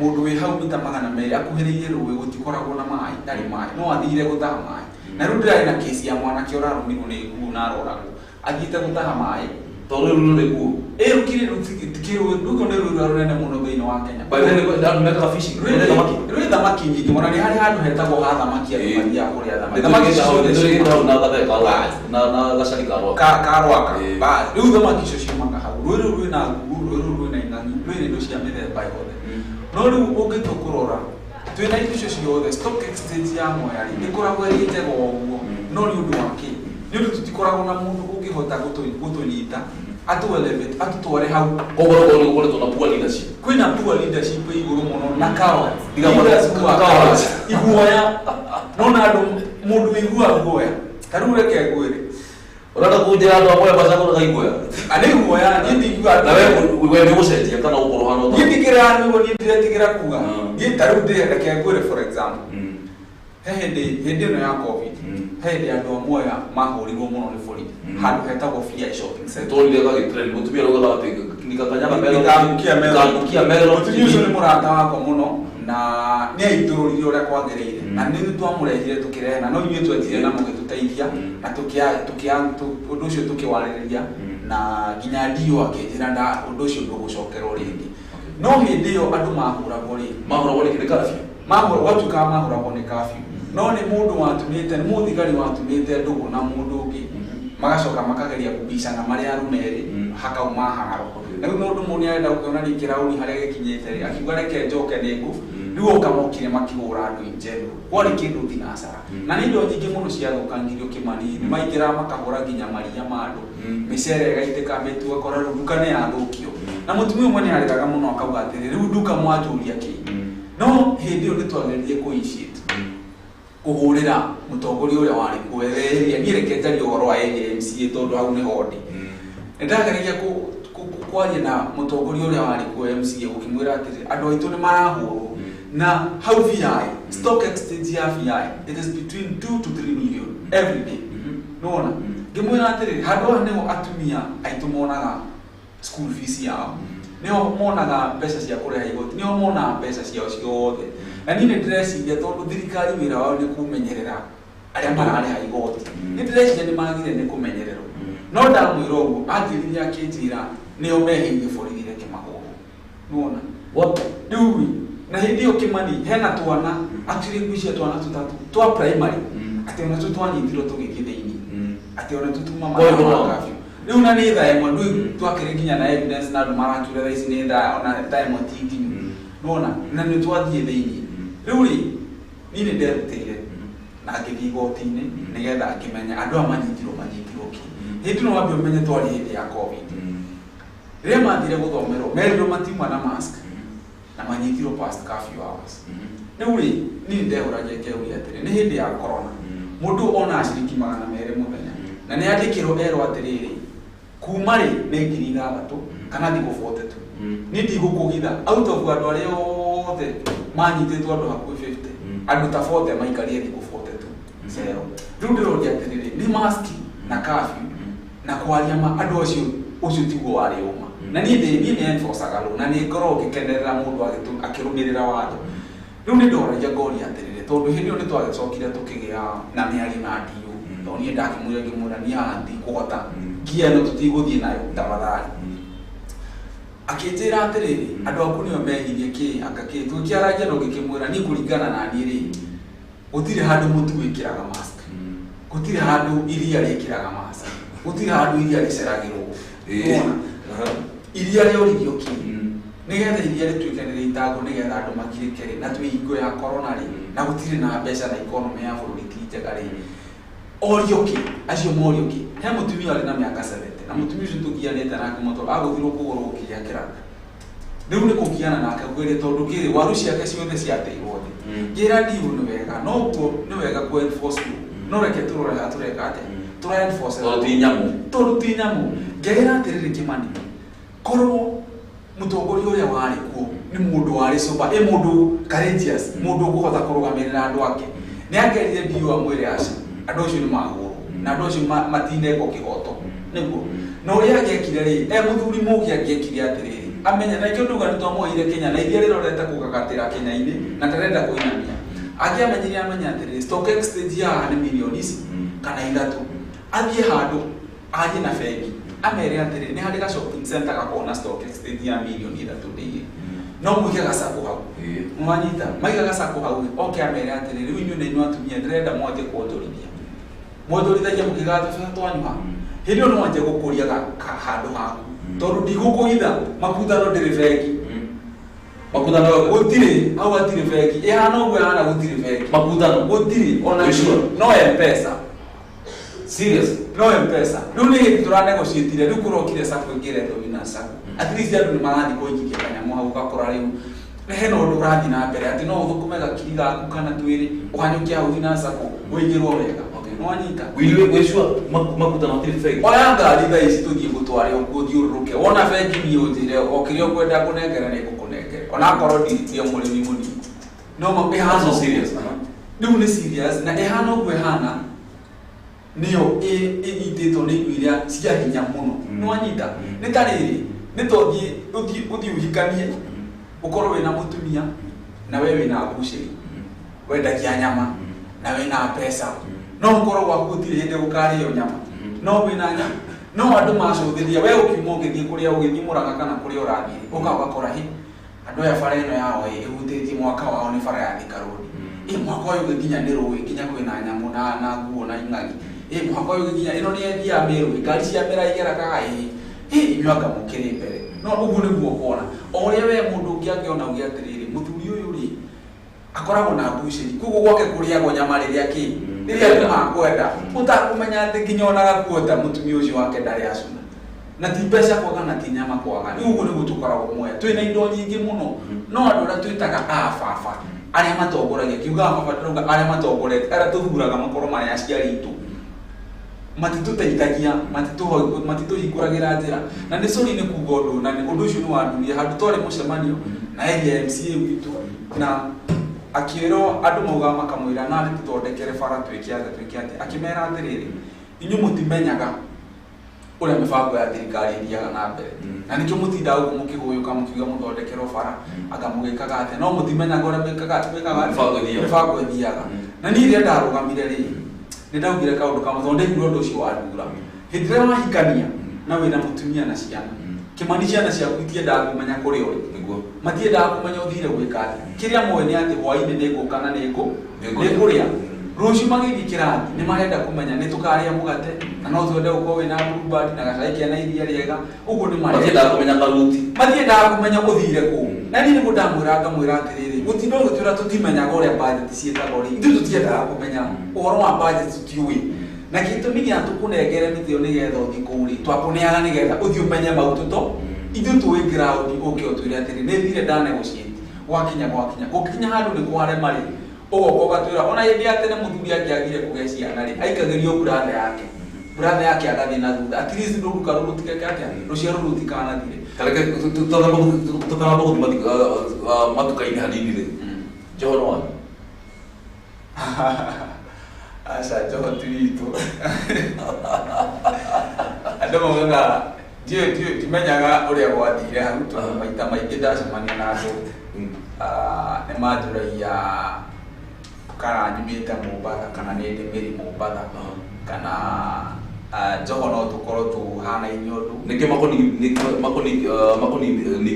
[SPEAKER 3] mundu wi hau mita magana meri akuhiriire ruwe gutikoragwo na mai ndari mai no athire gutaha mai na riu ndira ina kesi ya mwana ki orarumirwo ni nguo na aroragwo athiite gutaha mai
[SPEAKER 2] tondu ruri guo
[SPEAKER 3] rukire rutikiro nduko ne ruru arunene muno thiini wa Kenya
[SPEAKER 2] by the way ndandu meka fishing
[SPEAKER 3] ruri thamaki nyingi mona ni hari handu hetagwo ha thamaki ya kuria thamaki
[SPEAKER 2] na gacari
[SPEAKER 3] karwaka ba riu thamaki icio ciumaga hau ruri na nguo ruri na ing'ang'i ruri ndo cia mithemba yothe no riu ungĩtua kũrora twĩna indo icio ciothe stock exchange ya Mwea ĩkoragwo ĩrĩ njega ũguo no nĩ ũndũ wa kĩ nĩ ũndũ tũtikoragwo na mũndũ ũngĩhota gũtũnyita atũelevate atũtware hau
[SPEAKER 2] ũguo gũkoretwo na poor leadership
[SPEAKER 3] kwĩna poor leadership igũrũ mũno na kawa iguoya nona andũ mũndũ wĩiguaga guoya ta rĩu reke ngwĩre
[SPEAKER 2] urada kunjira andu amwe bacagura gaiguoya
[SPEAKER 3] ani guoya ni ndiguga
[SPEAKER 2] na we ni gucenjia kana ukoro hano
[SPEAKER 3] ni ndigira ni woni ndira kuga ni taru de reke ngwĩre for example hindi no ya covid hindi andu amwe mahurirwo muno ni borithi handu hetagwo free shopping center
[SPEAKER 2] tondire gagitrend mutumia roga ati nikakanyaga mero
[SPEAKER 3] kangukia mero tujuzo ni murata wako muno na ni aitururirio ria kwagĩrĩire na ni twamurehire tukirehe na no inyuĩ twetire na mũgĩtũteithia na ũndũ ũcio tũkĩwarĩrĩria na nginya ndio akĩnjĩra na ũndũ ũcio ndũgũcokerwo rĩngĩ no hĩndĩ ĩyo andũ mahũragwo
[SPEAKER 2] nĩ curfew
[SPEAKER 3] watuĩkaga mahũragwo nĩ curfew no nĩ mũndũ watumĩte nĩ mũthigari watumĩte ndũgũ na mũndũ ũngĩ magacoka makageria kubicana marĩa arũme erĩ hakauma haro na rĩu mũndũ mũnene arenda kuonania kĩrauni harĩa gĩkinyĩte akiuga reke njoke nĩngũ rĩu okamokire makĩhũra andũ injeru kwari kĩndũ thinacara na nĩ indo nyingĩ mũno ciathũkangirio Kĩmani nĩ maingĩraga makahũra nginya maria ma andũ mĩcere ĩgaitĩka mĩtu ũgakora rĩu nduka nĩ yathũkio na mũtumia ũmwe nĩ arĩraga mũno akauga atĩrĩ rĩu nduka mwanjũria kĩ no hĩndĩ ĩyo nĩ twageririe kũ-initiate kũhũrĩra mũtongoria ũrĩa warĩ kuo etheria niĩ reke njarie ũhoro wa MCA tondũ hau nĩ hondi nĩ ndagereria kwaria na mũtongoria ũrĩa warĩ kuo MCA gũkĩmwĩra atĩrĩ andũ aitũ nĩ marahũrwo na how VI stock exchange ya VI it is between 2 to 3 million every day nona ngĩmwĩra atĩrĩ handũ haha nĩho atumia aitũ monaga school fees yao nĩho monaga mbeca cia kũrĩha igoti nĩho monaga mbeca ciao ciothe na niĩ nĩ ndĩreciria tondũ thirikari wĩra wao nĩ kũmenyerera arĩa mararĩha igoti nĩ ndĩreciria nĩ magire nĩ kũmenyererwo no ndamwĩra ũguo anjĩrire akĩnjĩra nĩo mehĩire borithi reke mahũrwo nona rĩu na hĩndĩ ĩyo Kĩmani hena twana actually ngwĩcia twana tũtatũ twa primary atĩ ona twanyitirwo tũgĩthiĩ thĩinĩ atĩ ona tũtuma curfew rĩu na nĩ thaa ĩmwe rĩu twakĩrĩ nginya na evidence na andũ marakiura thaa ici nĩ thaa ona thaa ĩmwe ti nginyu nona na nĩ twathiĩ thĩinĩ rĩu rĩ niĩ nĩ nderutĩire na ngĩthiĩ igoti-inĩ nĩgetha ngĩmenya andũ aya manyitirwo kĩ hĩndĩ no wambe ũmenye twarĩ hĩndĩ ya covid rĩrĩa mathire gũthomerwo merirwo matiuma na mask na manyitirwo past curfew hours rĩu rĩ niĩ ndehũragia ngeuria atĩrĩ nĩ hĩndĩ ya corona mũndũ ona ciringi 200 mũthenya na nĩ andĩkĩrwo erwo atĩrĩrĩ kuma rĩ nĩ 6,000 kana thikũ 42 niĩ ndigũkũgitha out of andũ arĩa othe manyitĩtwo andũ hakuhĩ 50 andũ ta 40 maikarie thikũ 42 zero rĩu ndĩroria atĩrĩrĩ nĩ mask na curfew na kwaria andũ ũcio tiguo warĩ ũma na niĩ nĩ enforcaga rũ na nĩ ngoragwo ngĩkenerera mũndũ akĩrũmĩrĩra watho rĩu nĩ ndoragia ngoria atĩrĩrĩ tondũ hĩndĩ ĩyo nĩ twagĩcokire tũkĩgĩa na mĩario na DO tondũ niĩ ndakĩmwĩra ngĩmwĩra niĩ haha ndikũhota ngia ĩno tũtigũthiĩ nayo tafadhali akĩnjĩra atĩrĩrĩ andũ aku nĩo mehirie kĩ anga kĩ twĩkĩaragia no ngĩkĩmwĩra niĩ kũringana na niĩ rĩ gũtirĩ handũ mũtu wĩkĩraga mask gũtirĩ handũ iria rĩkĩraga mask gũtirĩ handũ iria rĩceragĩrwo iria rĩorithio kĩ nĩgetha iria rĩtuĩke nĩ rĩitangwo nĩgetha andũ makirĩke rĩ na twĩ hingo ya corona rĩ na gũtirĩ na mbeca na economy ya bũrũri ti njega rĩ orio kĩ acio morio kĩ he mũtumia arĩ na mĩaka 70 na mũtumia ũcio tũkianĩte nake mũtoro agũthirwo kũgũrwo gũkiria kĩraka rĩu nĩ kũkiana nake kwĩrĩ tondũ kĩrĩ waru ciake ciothe ciateirwo thĩ ngĩra ndiũ nĩ wega no ũguo nĩ wega kũ enforce no reke tũrore ha tũreka atĩa tũra enforce tondũ ti nyamũ ngĩra atĩrĩrĩ Kĩmani korwo mũtongoria ũrĩa warĩ kuo nĩ mũndũ warĩ sober mũndũ courageous mũndũ ũkũhota kũrũgamĩrĩra andũ ake nĩ angerire ndiũ amwĩre aca andũ acio nĩ mahũrwo na andũ acio matinekwo kĩhoto nĩguo na ũrĩa angĩekire rĩ mũthuri mũgĩ angĩekire atĩrĩrĩ amenya na ikio nduga nitwamuire Kenya na iria rirorete kugagatira Kenya-ini na tarenda kuinamia akiamenyire amenya atiri stock exchange ya ni milioni ici kana ithatu athie handu athie na bengi amere atiri ni hari ga shopping center gakona stock exchange ya milioni ithatu ndii no muige gasaku hau mwanyita maiga gasaku hau okay amere atiri riu inyu nenyu atumia ndirenda mwaje kuondorithagia mukigatha twanywa hilio no wanje gukuria handu haku tondu ndigukuitha makuthano ndiri bengi makuthano gutiri au atiri bengi ihana uguo hana gutiri bengi makuthano gutiri ona no M-Pesa serious no M-Pesa riu ni gitu turanegotiate riu kurokire sako ngiretho wina sako at least andu ni marathi kuingikia kanyamu hau gakora riu hena undu urathi na mbere ati no uthukume gakiri gaku kana twiri ukanyukia hau wina sako wigirwo wega nwanyita wiliwe kweshwa makuthano atiri bengi oya ngari tha ici tuthie gutware ukuthiuruke wona bengi ni unjire okirio kwenda kunengera ni gukunengera ona korwo ndiritie murimi munini no mabehana serious riu ni serious na ehana uguo ehana niyo itito ni iria cia hinya muno nwanyita ni tariri ni tothie uthie uhikanie ukorwo wina mutumia na wewe wina bushiri wendagia nyama na wina pesa no ukorwo gwakutire hinde gukari yo nyama no wina nyama no andu macuthiria we ukiuma ugithie kuria ugithie Murang'a kana kuria urathie ukakora hi andu ya bara ino yao ihutitie mwaka wao ni bara ya Thika Road mwaka uyu ginya ni ruwi ginya kwina nyamu na nguo na ing'agi mwaka uyu ginya ino ni endia meru ngari cia mera igera kagai inyuanga mukiri mbere no uguo niguo kuona oria we mundu ungiangiona ugia atiriri muthuri uyu ri akoragwo na bushiri kugo gwake kuria go nyama riria ki riria makwenda utakumenya ati ginya onaga kuota mutumia ucio wake ndari acuna na ti mbeca kwaga na ti nyama kwaga uguo niguo tukoragwo moya twina indo nyingi muno no andu ra twitaga afafa aria matongoragia kiuga baba ndauga aria matongorete ara tuhuraga makoro mari aciari itu matituteithagia matituhinguragira njira na ni sori ni kuga undu na undu ucio ni wanduria handu tore mucemanio na area MCA witu na akiero andu mauga makamwira na ndi tuthondekere bara twikiate akimera atiriri inyu mutimenyaga uria mibango ya thirikari ithiaga na mbere na nikio mutinda uguo mukiguyuka mukiuga muthondekerwo bara anga mugikaga ate no mutimenyaga uria mikaga mibango ithiaga na ni iria ndarugamire ri ni ndaugire kaundu kamuthondekirwo undu ucio wadura hindire wahikania na wina mutumia na ciana kimani ciana ciaku itiendaga kumenya kuria uri niguo matiendaga kumenya uthire gwika ati kiria moe ni ati hwaini ni ngukana ni kuria rucio magithii kirathi ni marenda kumenya ni tukaria mugate na no twende uko wina burubadi na gacai kia na iria riega uguo ni matiendaga kumenya karuti matiendaga kumenya uthire ku na ni ngudamwira ngamwira atiriri gutindo gutwira tutimenyaga uria budget cietaga uri ithu tutiendaga kumenya uhoro wa budget tutiui na kitu mingi atukunengere mithio ni getha uthi kuri twakuneaga ni getha uthi umenye maututo ithu tuwi ground uke utwire atiri ni thire ndane gucieti wakinya gukinya handu ni kware mari ugo gatwira ona hindi atene muthuri akiagire kugecia na ri aikagirio brother yake agathi na thutha at least nduruka rutike kake ruciaro rutikana thire kareke tutana bogu matuka ini hanini ri jono wa asa joho tuito adamo nganga dio timenyaga uria gwathire haruto maita maingi ndacemania na andu ni mathuragia kana nyumite Mombatha kana ni ndimiri Mombatha kana joho no tukorwo tuhana inyodu niki makoni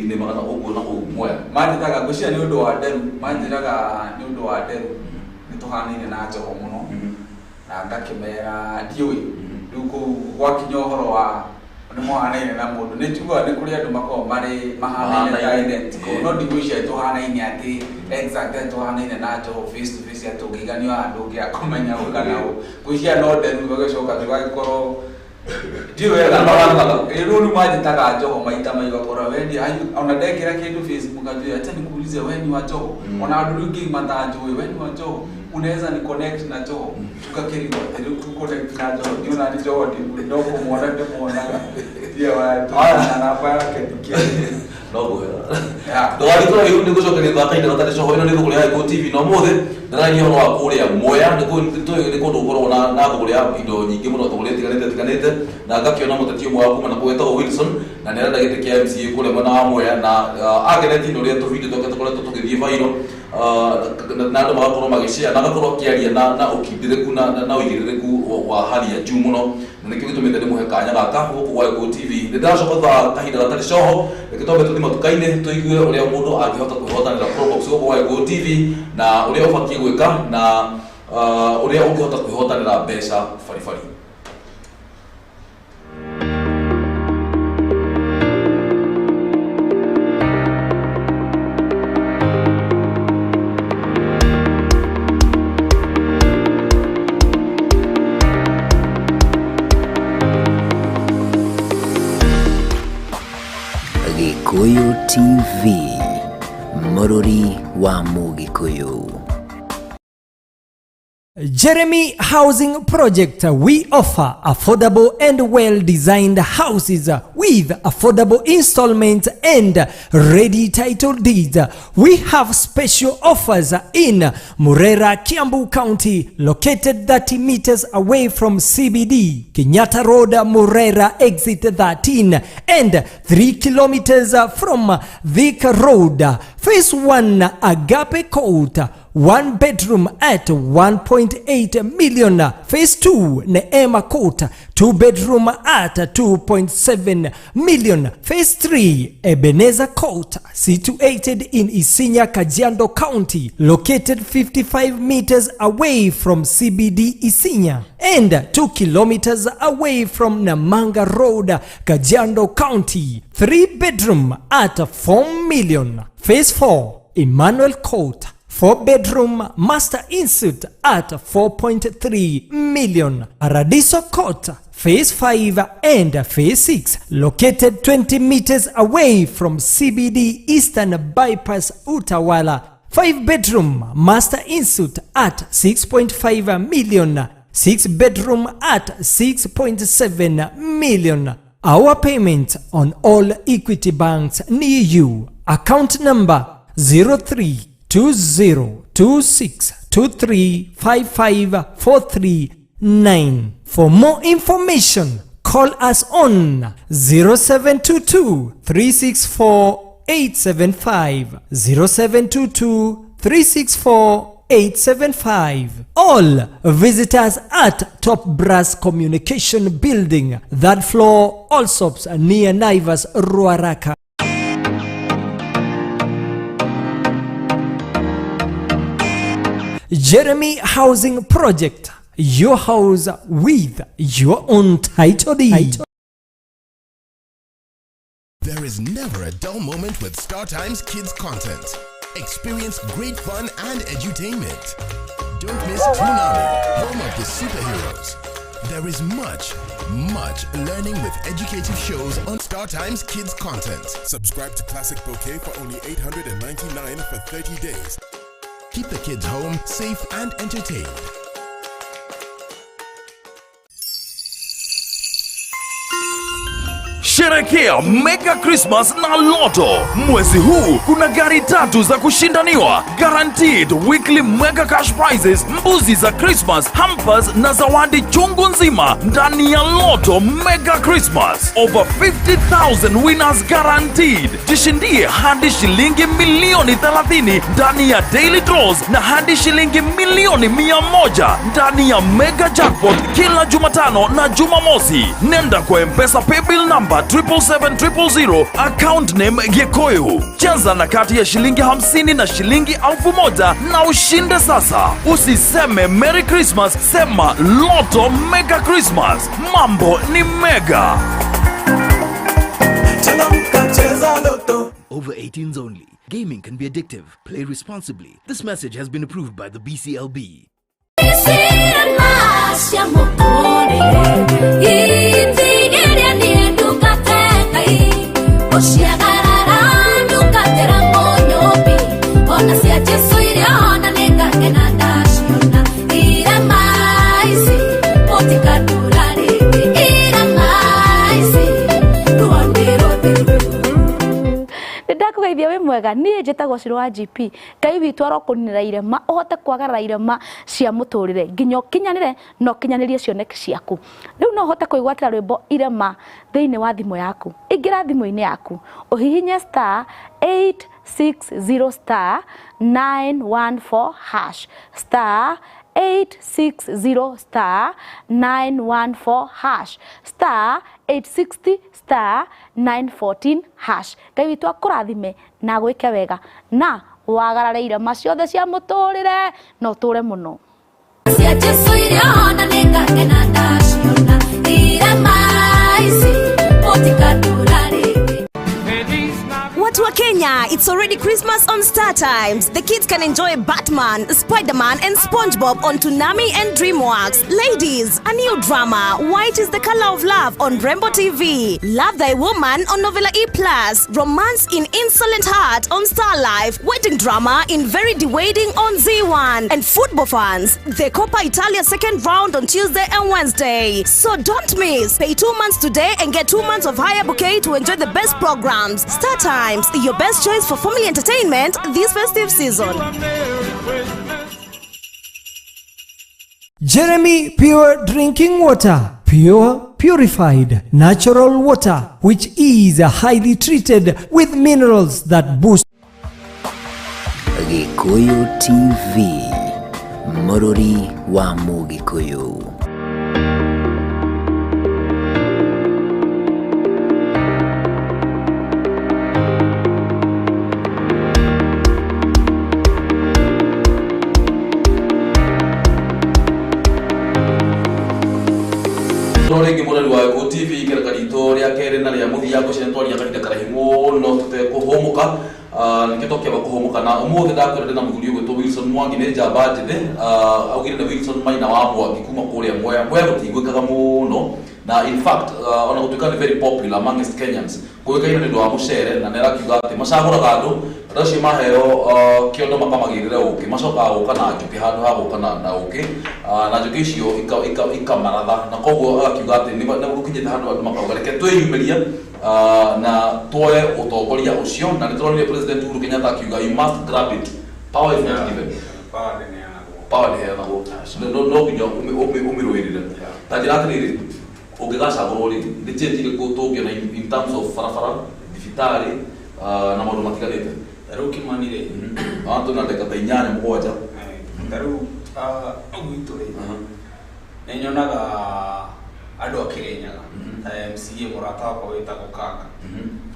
[SPEAKER 3] ni magana uguo na uguo manjiraga gucia ni undu wa nderu ni tuhanire na joho muno na ngakimera ndiui nduko gwakinya uhoro wa ni muhanaine na mundu ni tuga ni kuri andu makao mari mahanaine identical no ndigucia tuhanaine ati exact tuhanaine na joho face to face atugiganio andu kia kumenya ukana gucia no nderu bagacoka tugakorwo ndiwe na mabanga iruni majitaga joho maita maiga kora wendi ona ndekira kindu Facebook ajue acha nikuulize weni wa joho ona andu ringi matajue weni wa joho unaweza ni connect na joho tukakiriwa ku connect na joho niona ni joho ndio kumwona ndio muonaga pia wa na namba yake tukia
[SPEAKER 2] no go do ari ko yu ni go joke ni thaka ina tata coho ino ni thuguri ya Go TV no mothe ndarani ono wa kuria moya ni ko ndugoro na thuguri ya indo nyingi muno thuguri tiganite na ngakiona mutatio mwa kuma na kwetwa Wilson na nenda gite kia MCA kule mwana wa moya na ageneti no ria tu video tokete tukithie vairo na ndo magakorwo magicia na gakorwo kiaria na ukindireku na uigirireku wa hali ya juu muno nikio gitumite ndi muhekanya gaka guku gwa Go TV ndiracoka kahinda gatari coho gitombe tuthi matukaine tuigue uria mundu angihota kwihotanira probox guku gwa Go TV na uria ubakie gwika na uria ungihota kwihotanira mbeca farifari.
[SPEAKER 4] Gikuyu TV, Mururi wa Mugikuyu.
[SPEAKER 5] Jeremy Housing Project, we offer affordable and well-designed houses with affordable installments and ready title deeds. We have special offers in Murera, Kiambu County, located 30 meters away from CBD, Kenyatta Road, Murera, exit 13, and 3 kilometers from Thika Road. Phase 1, Agape Court, 1 bedroom at 1.8 million. Phase 2, Neema Court, 2 bedroom at 2.7 million. Phase 3, Ebenezer Court, situated in Isinya, Kajiado County, located 55 meters away from CBD Isinya and 2 kilometers away from Namanga Road, Kajiado County. 3 bedroom at 4 million. Phase 4, Emmanuel Court, 4 bedroom master in-suite at 4.3 million. Paradiso Court, Phase 5 and Phase 6, located 20 meters away from CBD Eastern Bypass, Utawala. 5 bedroom master in-suite at 6.5 million. 6 bedroom at 6.7 million. Our payment on all Equity banks near you. Account number 032026235549. For more information, call us on 0722-364-875, 0722-364-875. All visitors at Top Brass Communication Building, that floor, Allsops near Naivas, Ruaraka. Jeremy Housing Project, your house with your own title deed.
[SPEAKER 6] There is never a dull moment with StarTimes Kids content. Experience great fun and edutainment. Don't miss Toonami, home of the superheroes. There is much learning with educative shows on StarTimes Kids content.
[SPEAKER 7] Subscribe to Classic Bouquet for only $899 for 30 days.
[SPEAKER 6] Keep the kids home, safe and entertained.
[SPEAKER 8] Sherekea Mega Christmas na Lotto. Mwezi huu kuna gari 3 za kushindaniwa, guaranteed weekly mega cash prizes, mbuzi za Christmas, hampers na zawadi chungu nzima ndani ya Lotto Mega Christmas. Over 50,000 winners guaranteed. Jishindie hadi shilingi milioni 30 ndani ya daily draws na hadi shilingi milioni 100 ndani ya Mega Jackpot kila Jumatano na Jumamosi. Nenda kwa M-Pesa paybill number 77700, account name Gikuyu. Cheza na kati ya shilingi 50 na shilingi 1000 na ushinde sasa. Usiseme Merry Christmas, sema Lotto Mega Christmas. Mambo ni mega.
[SPEAKER 9] Over 18s only. Gaming can be addictive. Play responsibly. This message has been approved by the BCLB.
[SPEAKER 10] wega nie njitagwo Shirwa GP Ngai witũ arokunira irema uhote kwagarara irema cia muturire nginya kinyanire no kinyanirie cioneki ciaku riu no uhote kuigwatira rwimbo irema thiini wa thimu yaku ingira thimu-ini yaku uhihinye *860 *914 hash *860 *914 hash *860 *914 hash Ngai witũ akurathime na gwike wega na wagarare irema ciothe cia muturire no ture muno cia Jesu iriona ningakena ndaciona irema ici mutikatũrare.
[SPEAKER 11] Watu wa Kenya, it's already Christmas on Star Times. The kids can enjoy Batman, Spider-Man and SpongeBob on Toonami and DreamWorks. Ladies, a new drama, White is the Color of Love on Rainbow TV. Love Thy Woman on Novella E+. Romance in Insolent Heart on Star Life. Wedding drama in Very Dewaiting on Z1. And football fans, the Coppa Italia second round on Tuesday and Wednesday. So don't miss. Pay 2 months today and get 2 months of higher bouquet to enjoy the best programs. Star Times, your best choice for family entertainment this festive season.
[SPEAKER 5] Jeremy Pure Drinking Water. Pure, purified, natural water, which is highly treated with minerals that boost.
[SPEAKER 4] Gikuyu TV, Mururi wa Mugikuyu.
[SPEAKER 2] Rorenge murari wa Go TV kera karito ria kere na ria muthia ko centwaria kahinda karahimo no tute kuhomuka nikitokia bakuhomuka na umuthe ndakwira na muthuri gwe to Wilson Mwangi ne jabati ne augire na Wilson Maina wa Mwangi kuma kuria moya gutigwikaga muno na in fact ona gutuika very popular amongst Kenyans kuweka ino ndo wa mucere na nera kiuga ati macagura gandu racio maheo kiondo makamagirire uki macoka guka na njuki handu ha guka na uki na njuki icio ikamaratha na koguo akiuga ati ni gukinyite handu andu makauga reke twiyumiria na tuoe utongoria ucio na nituronire President Uhuru Kenyatta akiuga you must grab it. Power is not given. Power ni heanago no nginya umirwirire ta njira atiriri ungigacagurwo ri ni chenjire gutungia in terms of farafara thibitari na maundu matiganite
[SPEAKER 1] Taru kimanire
[SPEAKER 2] antu na ndeka ta 8-7
[SPEAKER 1] taru ugitore nenyonaga andu akirenyaga MCA murata kwa wetagwo Kanga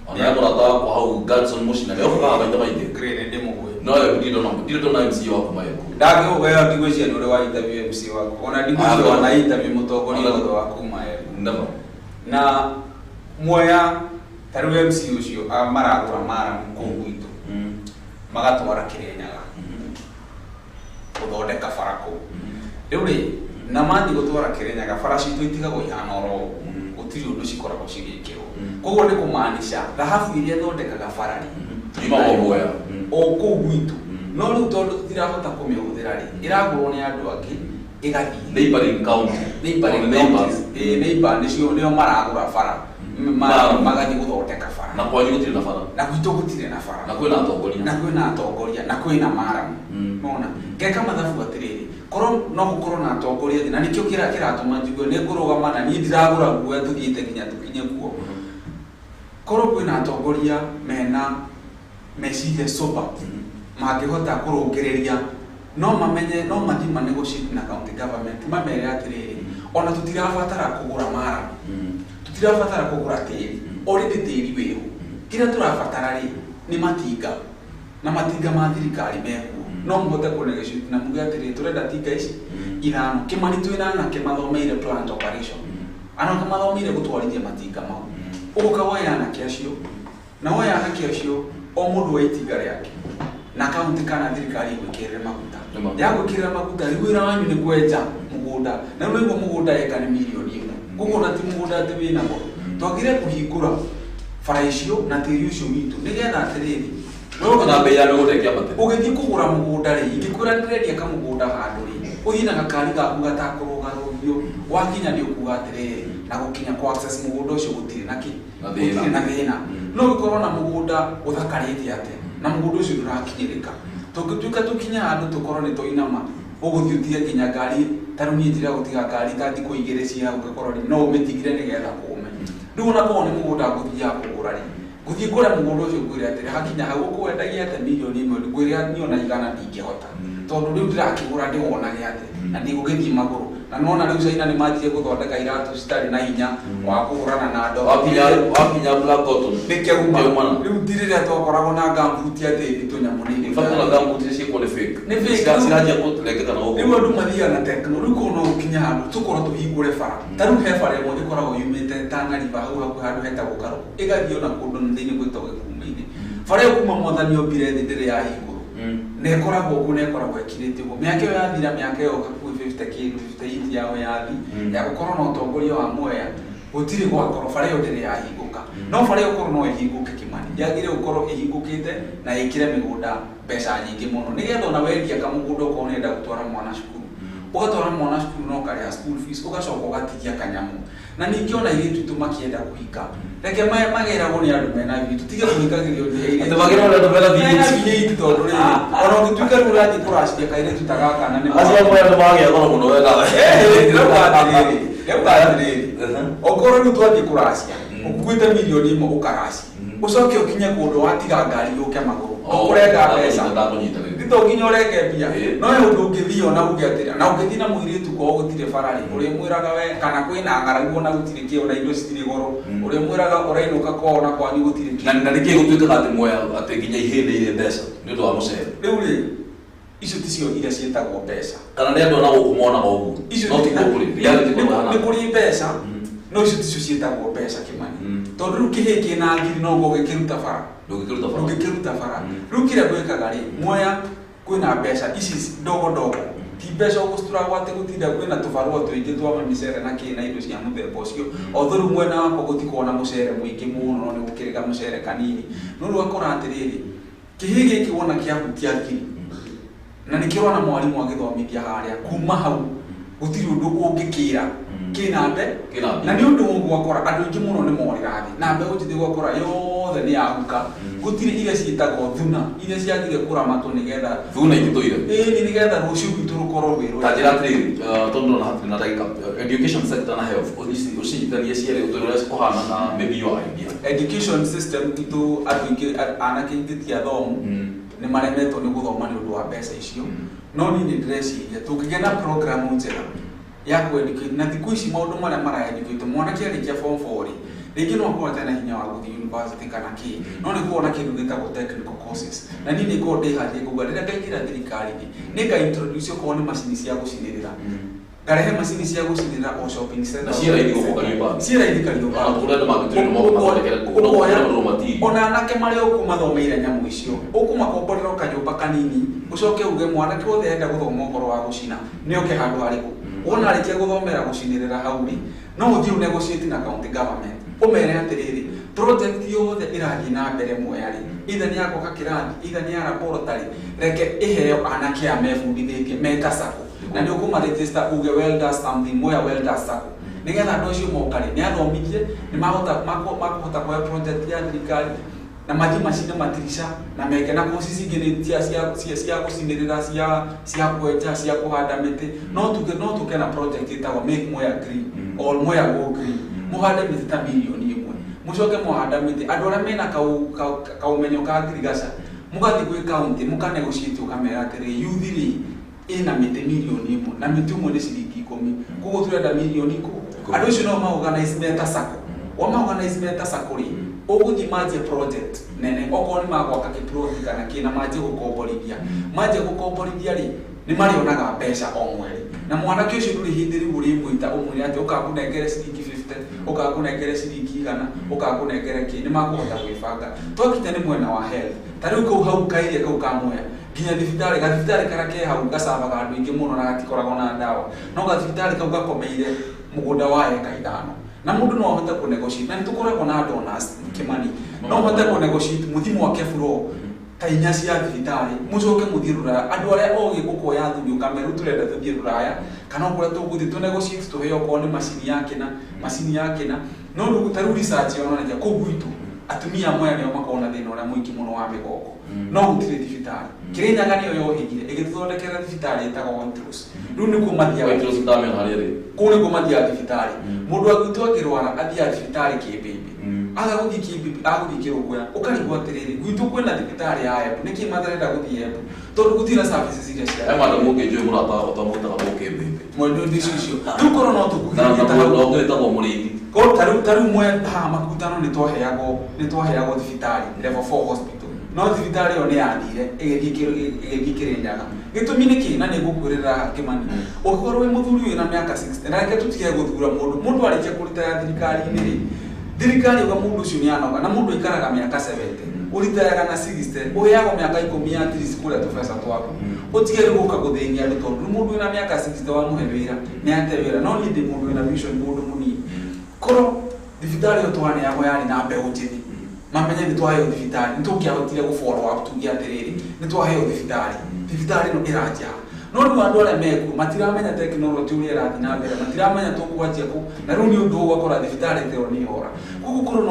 [SPEAKER 2] ona murata kwa hau Gadson Mushina leo kwa baita baite
[SPEAKER 1] grade ndimugwe
[SPEAKER 2] no yo ndido na MCA wako mayo
[SPEAKER 1] ndage ugayo ndigweciria ni uri wa interview MCA wako ona ndigweciria wana interview mutongoria wako mayo
[SPEAKER 2] ndaba
[SPEAKER 1] na moya taru MC ucio maragura mara mkungwito magatwara Kirenyaga uthondeka farako riu ri na mandi gutwara Kirenyaga farashi tu itigagwo ihana oro gutiri undu cikoragwo cigikirwo koguo ni kumaanisha dhahabu iria thondekaga farari
[SPEAKER 2] imawoya
[SPEAKER 1] okugwito no riu tondu tutirahota kumihũthĩra ri iragurwo ni andu angi igathii
[SPEAKER 2] neighboring county
[SPEAKER 1] neighbor nicio maragura fara magathi guthondeka fara
[SPEAKER 2] na kwa gutire na fara
[SPEAKER 1] na gwitu gutire na fara
[SPEAKER 2] na kwina atongoria
[SPEAKER 1] na kwina maramu mona ngeka mathabu atiriri korwo no gukorwo na atongoria na nikio kiratuma njigwe ni ngurugama na ni ndiragura guo tuthiite nginya tukinye kuo korwo kwina atongoria mena meciria soba mangihota kurungiriria no mamenye no mathima negotiate na county government mamere atiriri ona tutirabatara kugura mara tutirabatara kugura tiri already tiri weho kira turabatara ri ni matinga na matinga ma thirikari meku no muhote kunegotiate na muge atiriri turenda tinga ici ithano kimani twina na kimathomeire plant operation ana kimathomeire gutwarithia matinga mau uguka waya na kiacio na waya na kiacio o mundu wa itinga riake na county kana thirikari gwikirira maguta ya gwikirira maguta riwira wanyu ni kwenja mugunda na rwego mugunda eka ni milioni 1 gugu na ti mugunda ati wina go twagire kuhingura fara icio na tiri ucio witu nigetha atiriri
[SPEAKER 2] no na bei ya mugunda ikiambate
[SPEAKER 1] ugithi kugura mugunda ri ingikura ndirendia ka mugunda handu ri uhina gakari gaku gatakurugio wakinya ni ukuga atiriri na gukinya kwa access mugunda ucio gutiri na ki gutiri na thina no gikorwo na mugunda uthakarite ate
[SPEAKER 3] na mũgũnda ũcio ndũrakinyĩrĩka tũngĩtuĩka tũkinya handũ tũkorwo nĩ tũinama ũgũthiĩ ũtige nginya ngari tarũ niĩ njĩra gũtiga ngari ta thikũ igĩrĩ cia hau ngakorwo no ũmĩtigire nĩgetha kũũme rĩu ona korwo nĩ mũgũnda ngũthiaga kũgũra rĩ gũthiĩ kũrĩa mũgũnda ũcio ngwĩre atĩrĩ hakinya hau ũkwendagia atĩ mirioni ĩmwe ngwĩre niĩ ona igana ndingĩhota tondũ rĩu ndĩrakĩgũra ndĩwonage atĩ na ndigũgĩthiĩ magũrũ na nona rĩu China nĩ manjire gũthondeka iratũ citarĩ na hinya wa kũhũrana na ndo
[SPEAKER 2] wakinya black cotton
[SPEAKER 3] nĩkĩuma rĩu ndirĩrĩa twakoragwo na gambuti atĩ tũnyamũ nĩ
[SPEAKER 2] fatula gambuti ciĩkwo nĩ fake ciranjia kũrekeka na ũguo
[SPEAKER 3] rĩu andũ mathiaga na teknolojĩ rĩu no ũkinya handũ tũkorwo tũhingũre bara ta rĩu he bara ĩmwe ĩkoragwo yumĩte Tana River hau hakuhĩ handũ hetagwo Karũgũ ĩgathiĩ ona kũndũ thĩinĩ gwĩtagwo Gĩkumo-inĩ bara ĩyo kuma Mwathani ombire thĩ ndĩrĩ yahingũrwo na ĩkoragwo ũguo na ĩkoragwo ĩkirĩte ũguo mĩaka ĩyo yathira mĩaka ĩyo hakuhĩ 58 yao yathi ya gũkorwo na ũtongoria wa Mwea gũtirĩ gwakorwo bara ĩyo ndĩrĩ yahingũka no bara ĩyo korwo no ĩhingũke Kimani yagire gũkorwo ĩhingũkĩte na ĩkĩre mĩgũnda mbeca nyingĩ mũno nĩgetha ona wendia kamũgũnda ũkorwo ũrenda gũtwara mwana cukuru ũgatwara mwana cukuru no karĩha school fees ũgacoka ũgatigia kanyamũ na ningĩ ona airĩtu aitũ makĩenda kũhika reke mageragwo nĩ andũ mena vitu tige kũhikagĩrio nĩ airĩtu
[SPEAKER 2] magĩrwo nĩ andũ mena vitu
[SPEAKER 3] tondũ rĩrĩ ona ũngĩtuĩka rĩu ũrathiĩ kũracia kairĩtu ta gaka na nĩ
[SPEAKER 2] acio amwe andũ magĩa goro mũno wega
[SPEAKER 3] okorwo rĩu twathiĩ kũracia ũkuĩte mirioni ĩmwe ũkaracia ũcoke ũkinye kũndũ watiga ngari yũke magũrũ ũkũrenga mbeca nditũnginya ũrenge mbia no ũndũ ũngĩthiĩ ona uge atĩra na ũngĩthiĩ na mũirĩtu kwao gũtirĩ bara rĩ ũrĩmwĩraga we kana kwĩna ng'aragu ona gũtirĩ kĩo na indo citirĩ goro ũrĩmwĩraga ũrainũka kwao na kwanyu gũtirĩ kĩo
[SPEAKER 2] na nĩkĩĩ gũtuĩkaga atĩ Mwea atĩ nginya ihĩnĩire mbeca nĩ ũndũ wa mũcere
[SPEAKER 3] rĩu rĩ icio ticio iria ciĩtagwo mbeca
[SPEAKER 2] kana nĩ andũ ona gũkũ monaga ũguo no ti kũrĩ
[SPEAKER 3] nĩ kũrĩ mbeca no icio ticio ciĩtagwo mbeca Kimani tondũ rĩu kĩhĩ kĩna ngiri no gũgĩkĩruta bara ndũngĩkĩruta bara rĩu kĩrĩa gwĩkaga rĩ Mwea kwĩna mbeca ici ndogo ti mbeca ũgũcituragwo atĩ gũtinda kwĩna tũbarũa tũingĩ twa mĩcere na kĩ na indo cia mũthemba ũcio o thũrũ mwena wakwa gũtikorwo na mũcere mũingĩ mũno no nĩ gũkĩrĩga mũcere kanini no rĩu ũgakora atĩrĩrĩ kĩhĩ gĩkĩ wona kĩahutia ngiri na nĩkĩo ona mwarimũ agĩthomithia harĩa kuma hau gũtirĩ ũndũ ũngĩkĩra kĩnambe na nĩ ũndũ ũgwakora andũ aingĩ mũno nĩ morĩra thĩ na mbeũ njĩthĩ gwakora yothe nĩ yahuka gũtirĩ iria ciĩtagwo thuna iria ciagire kũramatwo nĩgetha
[SPEAKER 2] thuna itũire
[SPEAKER 3] nĩgetha rũciũ gwitũ rũkorwo rwĩ rwega
[SPEAKER 2] ta njĩra atĩrĩrĩ tondũ na hatirĩ na ndagĩka education sector na health ũcithanie cierĩ ũtũĩro ũrĩa cikũhana na maybe your idea
[SPEAKER 3] education system itũ andũ aingĩ anake aingĩ ti athomu nĩ maremetwo nĩ gũthoma nĩ ũndũ wa mbeca icio no niĩ nĩ ndĩreciria tũngĩgĩa na programu njega ya kũeducate na thikũ ici maũndũ marĩa maraeducate mwanake arĩkia form 4 rĩ rĩngĩ no akorwo atarĩ na hinya wa gũthiĩ university kana kĩ no nĩ korwo na kĩndũ gĩtagwo technical courses na niĩ nĩ korwo ndĩharĩrie kuga rĩrĩa ngaingĩra thirikari-inĩ nĩ nga-introduce okorwo nĩ macini cia gũcinĩrĩra ngarehe macini cia gũcinĩrĩra o shopping center ciĩra-inĩ Kariũba ona anake marĩa ũkũmathomeire nyamũ icio ũkũmakomborera kanyũmba kanini ũcoke uge mwanake wothe enda gũthoma ũhoro wa gũcina nĩ oke handũ harĩkũ wona arĩkia gũthomera gũcinĩrĩra hau rĩ no ũthiĩ negotiate na county government ũmere atĩrĩrĩ project yothe ĩrathiĩ na mbere Mwea rĩ either nĩ ya gwaka kĩrathi either nĩ ya laboratory reke ĩheo anake aya mebundithĩtie meta sacco na nĩ ũkũmaregister uge well does something Mwea well does sacco nĩgetha andũ acio moka rĩ nĩ athomithie nĩ makũhota kuoya project ya thirikari na mathiĩ macine matirisha na meke na kosi cingĩ cia gũcinĩrĩra cia kwenja cia kũhanda mĩtĩ no tũke na project ĩtagwo make Mwea green or Mwea go green mũhande mĩtĩ ta mirioni ĩmwe mũcoke mũhanda mĩtĩ andũ arĩa mena kaumenyo ka ngirigaca mũgathiĩ gwĩ county mũkanegotiate ũkamera atĩrĩ youth rĩ ĩna mĩtĩ mirioni ĩmwe na mĩtĩ ũmwe nĩ ciringi 10 koguo tũrenda mirioni 10 andũ acio no ma-organize meta sacco wama-organize meta sacco rĩ ũgũthiĩ manjie project nene okorwo nĩ magwaka kĩploti kana kĩna manjie gũkomborithia rĩ nĩ marĩonaga mbeca o mweri na mwanake ũcio ndũrĩ hĩndĩ rĩu ũrĩmwĩta ũmwĩre atĩ ũkakũnengere ciringi 50 ũkakũnengere ciringi 100 ũkakũnengere kĩ nĩ makũhota gwĩbanga twakite nĩ mwena wa health ta rĩu kau hau kairia kau ka Mwea nginya gathibitarĩ karake hau gacabaga andũ aingĩ mũno na gatikoragwo na ndawa no gathibitarĩ kau gakomeire mũgũnda wa eka 5 na mũndũ no ahote kũnegotiate na nĩ tũkoragwo na donors Kimani no ahote kũnegotiate mũthimo wake flow ta 4 cia thibitarĩ mũcoke mũthiĩ Rũraya andũ arĩa ogĩ gũkoya thuri ũkameru tũrenda tũthiĩ Rũraya kana ũkũrĩa tũgũthiĩ tũnegotiate tũheo okorwo nĩ macini ya kĩna no rĩu ta rĩu research yonanagia kũu gwitũ atumia moya nio makona thina uria muingi muno wa migongo no gutire thibitari kirinyaga niyo yohigire igithondekera thibitari itago Waitrose riu ni kumathia
[SPEAKER 2] Waitrose ndamenya hari ri
[SPEAKER 3] kuni kumathia thibitari mundu agwitwo akirwara athia thibitari kibimbi aga guthii kibimbi aguthii kirugwa ukarigwa atiriri gwitwo kwena thibitari ya epu niki matharenda guthii epu tondu gutira services iria cia
[SPEAKER 2] mwana muke njoe murata otamuta kibimbi
[SPEAKER 3] mundu ndicio riu korwo no tukuthie
[SPEAKER 2] no ngwetagwo murithi
[SPEAKER 3] ko taru mwe makutano ni twaheagwo thibitari level 4 hospital no thibitari yo ni yathire igithikiririnyaga gitumi niki na nigukwirira Kimani ukorwo muthuri wina miaka 60 na reke tutige guthura mundu arikia kuruta ya thirikari uga mundu ucio ni anoga na mundu ikaraga miaka 70 uritayaga na 60 uheagwo miaka 10 at least kule tufesa twaku utige guka guthenia andu tondu mundu wina miaka 60 wa muhewira ni atewira no ni mundu wina vision mundu munini koro thibitari yo twane yago yari na mbeu njini mamenye ni twahe thibitari nitukiahotire gu follow up tugia atiriri ni twahe thibitari no iraja no ndu andu ale meku matiramenya technology uri irathi na mbere matiramenya tukwaje ku na riu ni undu wakora thibitari theo ni hora kugu koro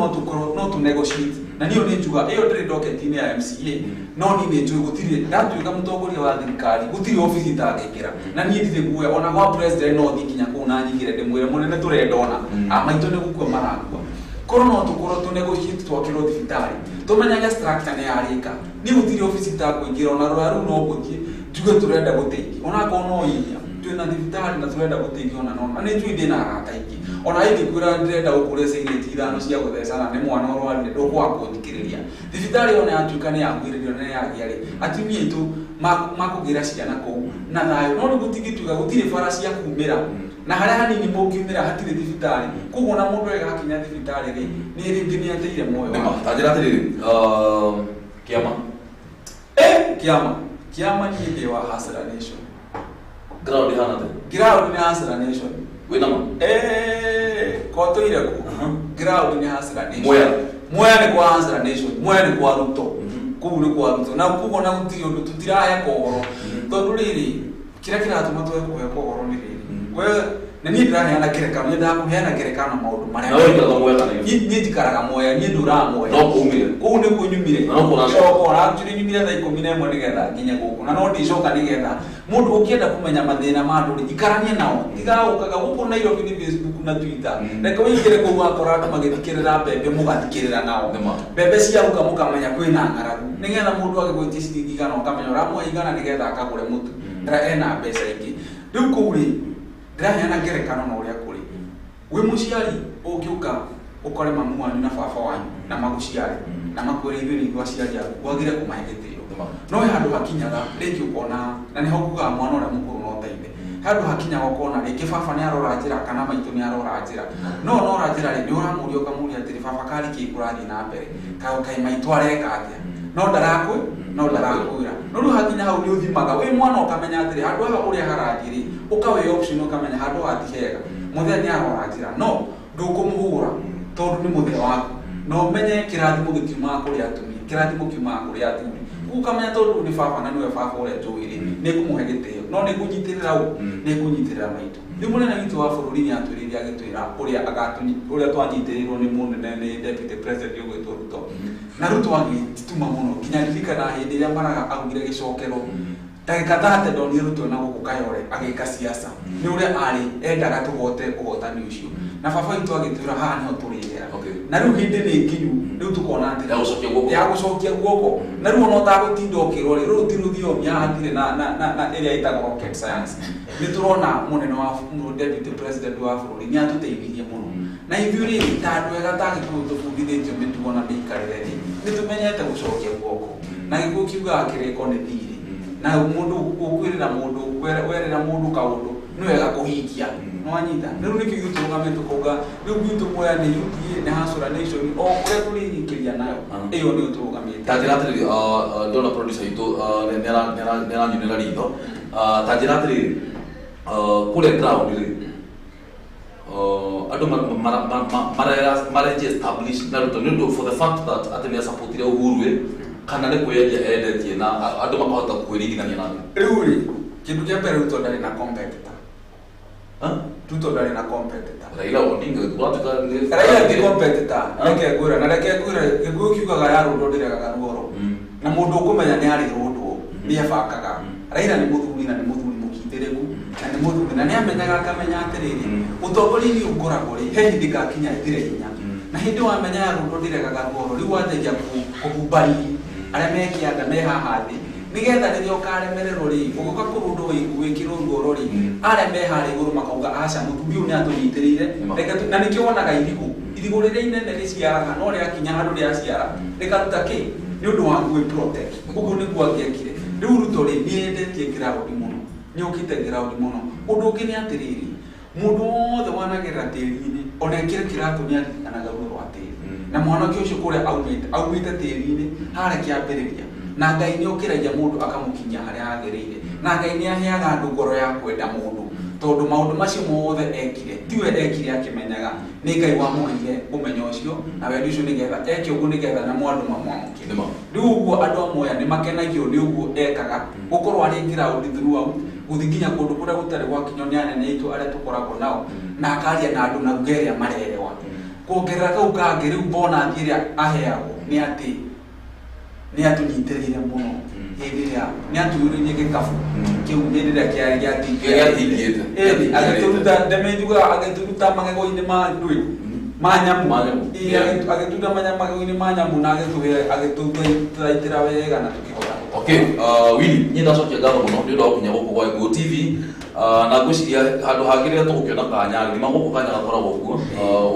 [SPEAKER 3] no tu negotiate na niyo ni njuga iyo ndiri docket ni ya MCA no ni njuga gutire ndatuika mutongoria wa thirikari gutire office itagekira na ni ndire guya ona gwa president no thikinya kuna nyigire ndimwire munene turendona amaito ni gukwa marangwa koro no tukoro tu negotiate twakiro thibitari tumenyaga structure ni yarika ni gutire office itakwingira ona rwaru no guthie njuga turenda guteithia ona ko no inya twina thibitari na turenda guteithia ona no ni njui ndina arata ingi ona ingi kwira ndenda ukure cigareti ithano cia guthecana ni mwana urwarire ndukwa kuthikiriria thibitari ona yatuika ni yagwiririo na yagiari atumia itu makugira ciana kou na thayo no gutigituga gutire bara cia kumira na haria hanini mukiumira hatire thibitari kugo na mundu egakinya thibitari ri ni ringi ni ateire moyo
[SPEAKER 2] tajira atiriri kiama ni
[SPEAKER 3] ndi wa Hasra Nation
[SPEAKER 2] ground hana
[SPEAKER 3] ground ni Hasra Nation
[SPEAKER 2] wina ma
[SPEAKER 3] koto ire ku ground ni Hasra Nation moya ni kwa Hasra Nation moya ni kwa Ruto kubu ni kwa Ruto na kugo na gutiri undu tutiraya kohoro tondu riri kira kiratuma twe kuhe kohoro ni riri we na ni ndiraheana kerekano ndakuheana kerekano maundu maria ni ndikaraga moya ni ndura moya
[SPEAKER 2] no kumire
[SPEAKER 3] kuu ni kunyumire
[SPEAKER 2] no kuna
[SPEAKER 3] shoko na actually nyumire tha 11 nigetha nginya guku na no ndicoka nigetha mundu ukienda kumenya mathina ma andu ikaranie nao tigaukaga guku Nairobi ni Facebook na Twitter reke wingire ku wakora andu magithikirira mbembe mugathikirira nao mbembe ciauka mukamenya kwina ngaragu nigetha mundu agigwitia ciringi igana ukamenya uramwe igana nigetha akagure mutu ndira ena mbeca ingi riu kuri ndiraheana ngerekano na uria kuri wi muciari ukiuka ukore mamu wanyu na baba wanyu na maguciari na makwire ithuĩ nĩ ithuĩ aciari aku wagire kũmahe gĩtĩo no handũ hakinyaga rĩngĩ ũkona na nĩho kugaga mwana ũrĩa mũkũrũ no teithe handũ hakinyaga ũkona rĩngĩ baba nĩ arora njĩra kana maitũ nĩ arora njĩra no nora njĩra rĩ nĩ ũramũria ũkamũria atĩrĩ baba karĩ kĩ kũrathiĩ na mbere kaĩ maitũ areka atĩa no ndarakwĩra no rĩu hakinya hau nĩ ũthimaga wĩ mwana ũkamenya atĩrĩ handũ haha ũrĩa harathiĩ rĩ ũkawe option ũkamenya handũ hatihega mũthee nĩ arora njĩra no ndũkũmũhũra tondu ni muthia waku no menye kirathimo gitiuma kuri atumia kirathimo kiuma kuri atumia ukamenya tondu ni baba na niwe baba uria njuire ni kumuhe gitio no ni kunyitirira ni kunyitirira maitu ni munene witu wa bururi ni atwiriria agitwira uria agatuni uria twanyitirirwo ni munene ni deputy president yugwitwo Ruto na Ruto agituma muno kinya ririkana hindi iria maraga agire gicokero ndagika 30 ndoni Ruto na guku Kayore agika siasa ni uria ari endaga tugote ugotani ucio na baba itu agitwira haha niho turigera na riu hindi ni nginyu riu tukona atira ya gucokia guoko na riu no tagutinda ukirwo riu tiruthio mya hatire na area itagwo rocket science ni turona munene wa deputy president wa bururi ni atuteithirie muno na ithuĩ rĩ ta andũ ega tangĩkorwo tũbundithĩtio mĩtugo na mĩikarĩre rĩ nĩ tũmenyete gũcokia guoko na gĩkuũ kiugaga kĩrĩko nĩ thirĩ na mũndũ ũkwĩrĩra mũndũ werĩra mũndũ kaũndũ nĩ wega kũhingia nwanyita rĩu nĩkĩo ithuĩ tũrũgamĩte kuuga rĩu gwitũ moya nĩ UDA nĩ Hasra Nation o kũrĩa tũrĩnyikĩria nayo ĩyo nĩyo tũrũgamĩte
[SPEAKER 2] tanjĩra atĩrĩrĩ ndona producer witũ nĩ aranyunĩra ritho tanjĩra atĩrĩrĩ kũrĩa ground rĩ andũ mareji establish na Ruto nĩ ũndũ for the fact that atĩ nĩ supportire Uhuru rĩ kana nĩ kwĩyendia endetie na andũ makahota kwĩringithania nake
[SPEAKER 3] rĩu rĩ kĩndũ kĩa mbere Ruto ndarĩ na competitor Ruto ndari na competitor.
[SPEAKER 2] Raila Odinga gwatuka
[SPEAKER 3] Raila ndi competitor. Reke gwira na reke gwira giguo kiugaga ya Ruto ndirega ruoro. Na mundu ukumenya ni ari Ruto ni abakaga. Raila ni muthuri na ni muthuri mukindiriku na ni muthuri na ni amenyaga akamenya atiriri utongori ni ukoragwo ri he hindi gakinya ithire hinya. Na hindi wamenya ya Ruto ndirega ruoro riu wanjagia kuhumbari aria mekianda me haha thi nigetha riria ukaremererwo ri ugoka kurundu wikirwo ruoro ri aria me hari iguru makauga aca mutumbi uyu ni atunyitiriire reka na nikio wonaga irigu riria inene riciaraga no ria kinya handu ria ciara rikaruta ki ni undu wa gwe protect uguo niguo angiekire riu Ruto ri ni endetie ground muno ni ukite ground muno undu ungi ni atiriri mundu wothe wanagerera tiri-ini ona ekire kiratu ni aririkanaga ruo rwa tiri na mwanake ucio kuria aumite tiri-ini haria kiambiriria na Ngai ni ukiragia mundu akamukinya haria agirire na Ngai ni aheaga andu ngoro ya kwenda mundu tondu maundu macio mothe ekire tiwe ekire akimenyaga ni Ngai wamuheire umenyo ucio na wendi ucio nigetha eke uguo nigetha na mwandu mamwamukire riu uguo andu amwe ni makenagio ni uguo ekaga gukorwo ari ground throughout guthikinya kundu kuria gutari gwakinyo ni anene itu aria tukoragwo nao na akaria na andu na rugeria marerewa kuongerera kau kangi riu bona thiria aheagwo ni ati ni atunyitiriire muno hindiria ni aturirie gikabu kiu hindiria kiari giatingite agituruta ndemenjuga agituruta magego-ini ma ndui manyamu agituruta magego-ini manyamu na agituitira wega na tukihota.
[SPEAKER 2] Okay, Willy ni ndacokia ngatho muno ni undu wa kunya guku gwa Go TV na ngwiciria handu hangire tugukiona kanya ni maguku kanya gakoragwo kuo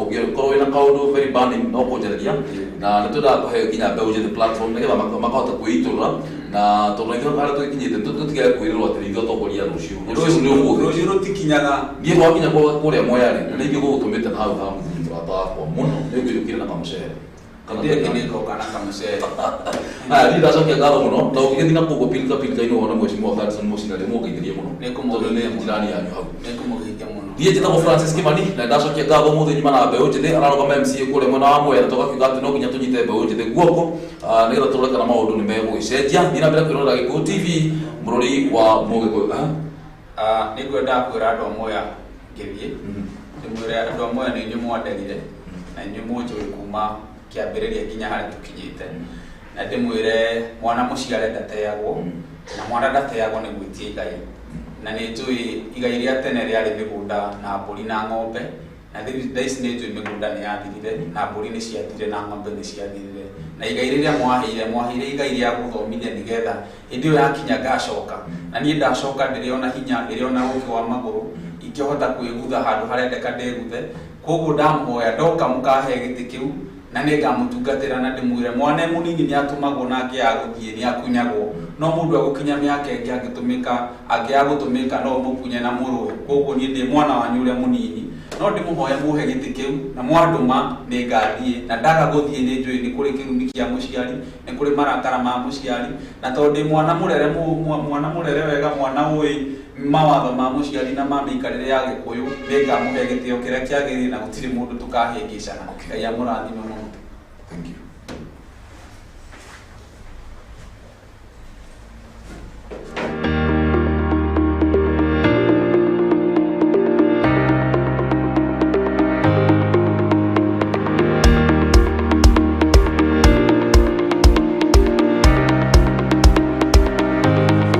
[SPEAKER 2] ungikorwo wina kaundu very burning no kunjaragia na nitunda kuhe kinya mbeu njithe platform nigetha makahota kwiiturura na tondu ithuĩ harĩa tũkinyĩte tũtige kwĩrĩrwo atĩ ithuĩ atongoria rũciũ rũciũ nĩ ũmũthĩ
[SPEAKER 3] rũciũ rũtikinyaga
[SPEAKER 2] niĩ twakinya kũrĩa Mwea-rĩ na nĩ ithuĩ gũgũtũmĩte na hau ha mũrata wakwa mũno nĩ ũkĩrĩũkire na kamũcere ni ndacokia ngatho muno na ũngĩgĩthiĩ na kũguo pilika-pilika-inĩ wone Mheshimiwa Gladson Mũcina ndĩmũgeithĩrie mũno tondũ nĩ njirani yanyu hau niĩ njĩtagwo Francis Kimani na ndacokia ngatho mũthĩ nyuma na mbeũ njĩthĩ ararũgama MCA kũrĩa mwena wa Mwea na tũgakiuga atĩ no nginya tũnyite mbeũ njĩthĩ guoko nĩgetha tũrore kana maũndũ nĩ megũgĩcenjia thiĩ na mbere kwĩrorera Gĩkũyũ TV bũrũri wa Mũgĩkũyũ.
[SPEAKER 1] Nĩ ngwenda kwĩra andũ a Mwea ngĩthiĩ ndĩmwĩre andũ a Mwea nĩ inyuĩ mwanderire na inyuĩ mũnjũĩ kuma kiambĩrĩria nginya harĩa tũkinyĩte na ndĩmwĩre mwana mũciare ndateagwo na mwana ndateagwo nĩ gwĩtia igai na nĩ njũĩ igai rĩa tene rĩarĩ mĩgũnda na mbũri na ng'ombe na thaa ici nĩ njũĩ mĩgũnda nĩ yathirire na mbũri nĩ ciathire na ng'ombe nĩ ciathirire na igai rĩrĩa mwaheire igai rĩa gũthomithia nĩgetha hĩndĩ ĩyo yakinya ngacoka na niĩ ndacoka ndĩrĩona hinya ndĩrĩona ũũgĩ wa magũrũ ingĩhota kwĩgutha handũ harĩa ndeka ndĩguthe koguo ndamuhoya ndoka mũkahe gĩtĩ kĩu na nĩ ngamutungatĩra na ndĩmwĩre mwana mũnini nĩ atũmagwo na angĩaga gũthiĩ nĩ akunyagwo no mũndũ agũkinya mĩaka ĩngĩ angĩaga gũtũmĩka no mũkunye na mũrũe koguo niĩ ndĩ mwana wanyu ũrĩa mũnini no ndĩmũhoya mũhe gĩtĩ kĩu na mwandũma nĩ ngathiĩ na ndaga gũthiĩ nĩ njũĩ nĩ kũrĩ kĩrumi kĩa mũciari nĩ kũrĩ marakara ma mũciari na tondũ ndĩ mwana mũrere wega mwana ũĩ mawatho ma mũciari na ma mĩikarĩre ya Gĩkũyũ nĩ ngamũhe gĩtĩo kĩrĩa kĩagĩrĩire na gũtirĩ mũndũ tũkahĩngĩcana. Ngai amũrathime mũno.